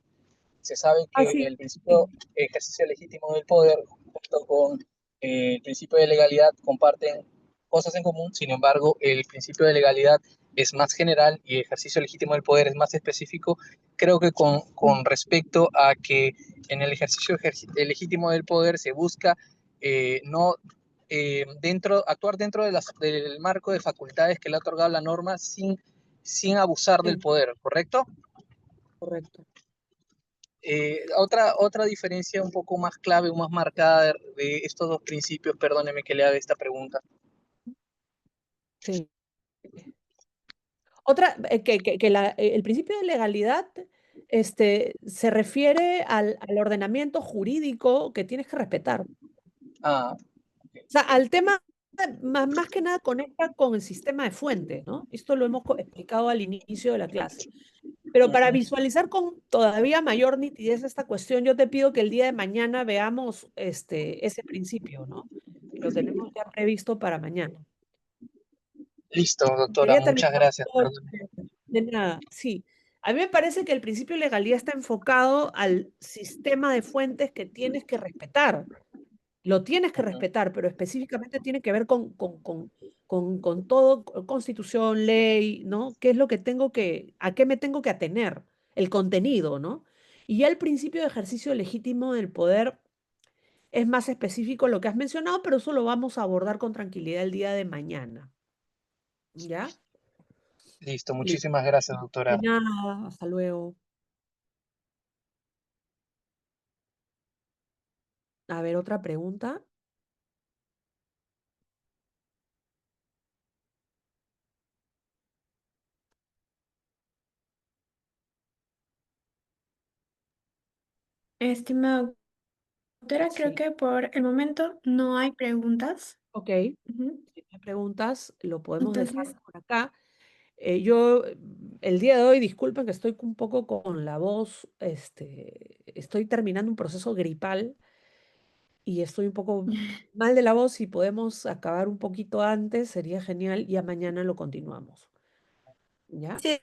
Speaker 3: Se sabe
Speaker 2: Ah,
Speaker 3: que
Speaker 2: sí.
Speaker 3: el principio de ejercicio legítimo del poder, junto con el principio de legalidad, comparten cosas en común. Sin embargo, el principio de legalidad es más general y el ejercicio legítimo del poder es más específico. Creo que con respecto a que en el legítimo del poder se busca no actuar dentro del marco de facultades que le ha otorgado la norma sin abusar del
Speaker 2: Sí,
Speaker 3: poder, ¿correcto?
Speaker 2: correcto.
Speaker 3: Otra diferencia un poco más clave o más marcada de estos dos principios, perdóneme que le haga esta pregunta.
Speaker 2: Sí. Otra, el principio de legalidad se refiere al ordenamiento jurídico que tienes que respetar.
Speaker 3: Ah,
Speaker 2: O sea, al tema, más que nada conecta con el sistema de fuente, ¿no? Esto lo hemos explicado al inicio de la clase. Pero para
Speaker 3: ujú.
Speaker 2: visualizar con todavía mayor nitidez esta cuestión, yo te pido que el día de mañana veamos ese principio, ¿no? Lo tenemos ya previsto para mañana.
Speaker 3: Listo, doctora,
Speaker 2: Quería
Speaker 3: muchas
Speaker 2: terminar
Speaker 3: gracias.
Speaker 2: todo de nada. Sí, a mí me parece que el principio de legalidad está enfocado al sistema de fuentes que tienes que respetar. Lo tienes que
Speaker 3: Ujú.
Speaker 2: respetar, pero específicamente tiene que ver con todo, constitución, ley, ¿no? ¿Qué es lo que a qué me tengo que atener? El contenido, ¿no? Y ya el principio de ejercicio legítimo del poder es más específico lo que has mencionado, pero eso lo vamos a abordar con tranquilidad el día de mañana. ¿Ya?
Speaker 3: Listo,
Speaker 2: Listo.
Speaker 3: muchísimas gracias,
Speaker 2: De
Speaker 3: doctora.
Speaker 2: nada, hasta luego. A ver, otra pregunta.
Speaker 1: Estimada doctora, creo
Speaker 2: Sí,
Speaker 1: que por el momento no hay preguntas.
Speaker 2: ok.
Speaker 1: Ujú.
Speaker 2: Si me preguntas, lo podemos dejar
Speaker 1: Entonces,
Speaker 2: por acá. El día de hoy, disculpen que estoy un poco con la voz, estoy terminando un proceso gripal y estoy un poco mal de la voz. Si podemos acabar un poquito antes, sería genial. Ya mañana lo continuamos. ¿Ya?
Speaker 1: sí,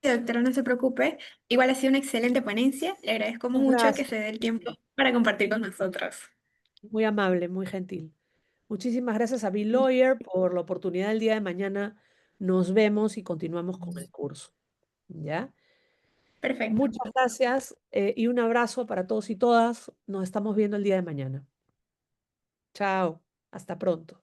Speaker 1: doctora, no se preocupe. Igual ha sido una excelente ponencia. Le agradezco
Speaker 2: Muchas
Speaker 1: mucho que
Speaker 2: gracias.
Speaker 1: se dé el tiempo para compartir con nosotros.
Speaker 2: Muy amable, muy gentil. Muchísimas gracias a Bill Lawyer por la oportunidad el día de mañana. Nos vemos y continuamos con el curso. ¿Ya?
Speaker 1: Perfecto.
Speaker 2: Muchas gracias y un abrazo para todos y todas. Nos estamos viendo el día de mañana. Chao. Hasta pronto.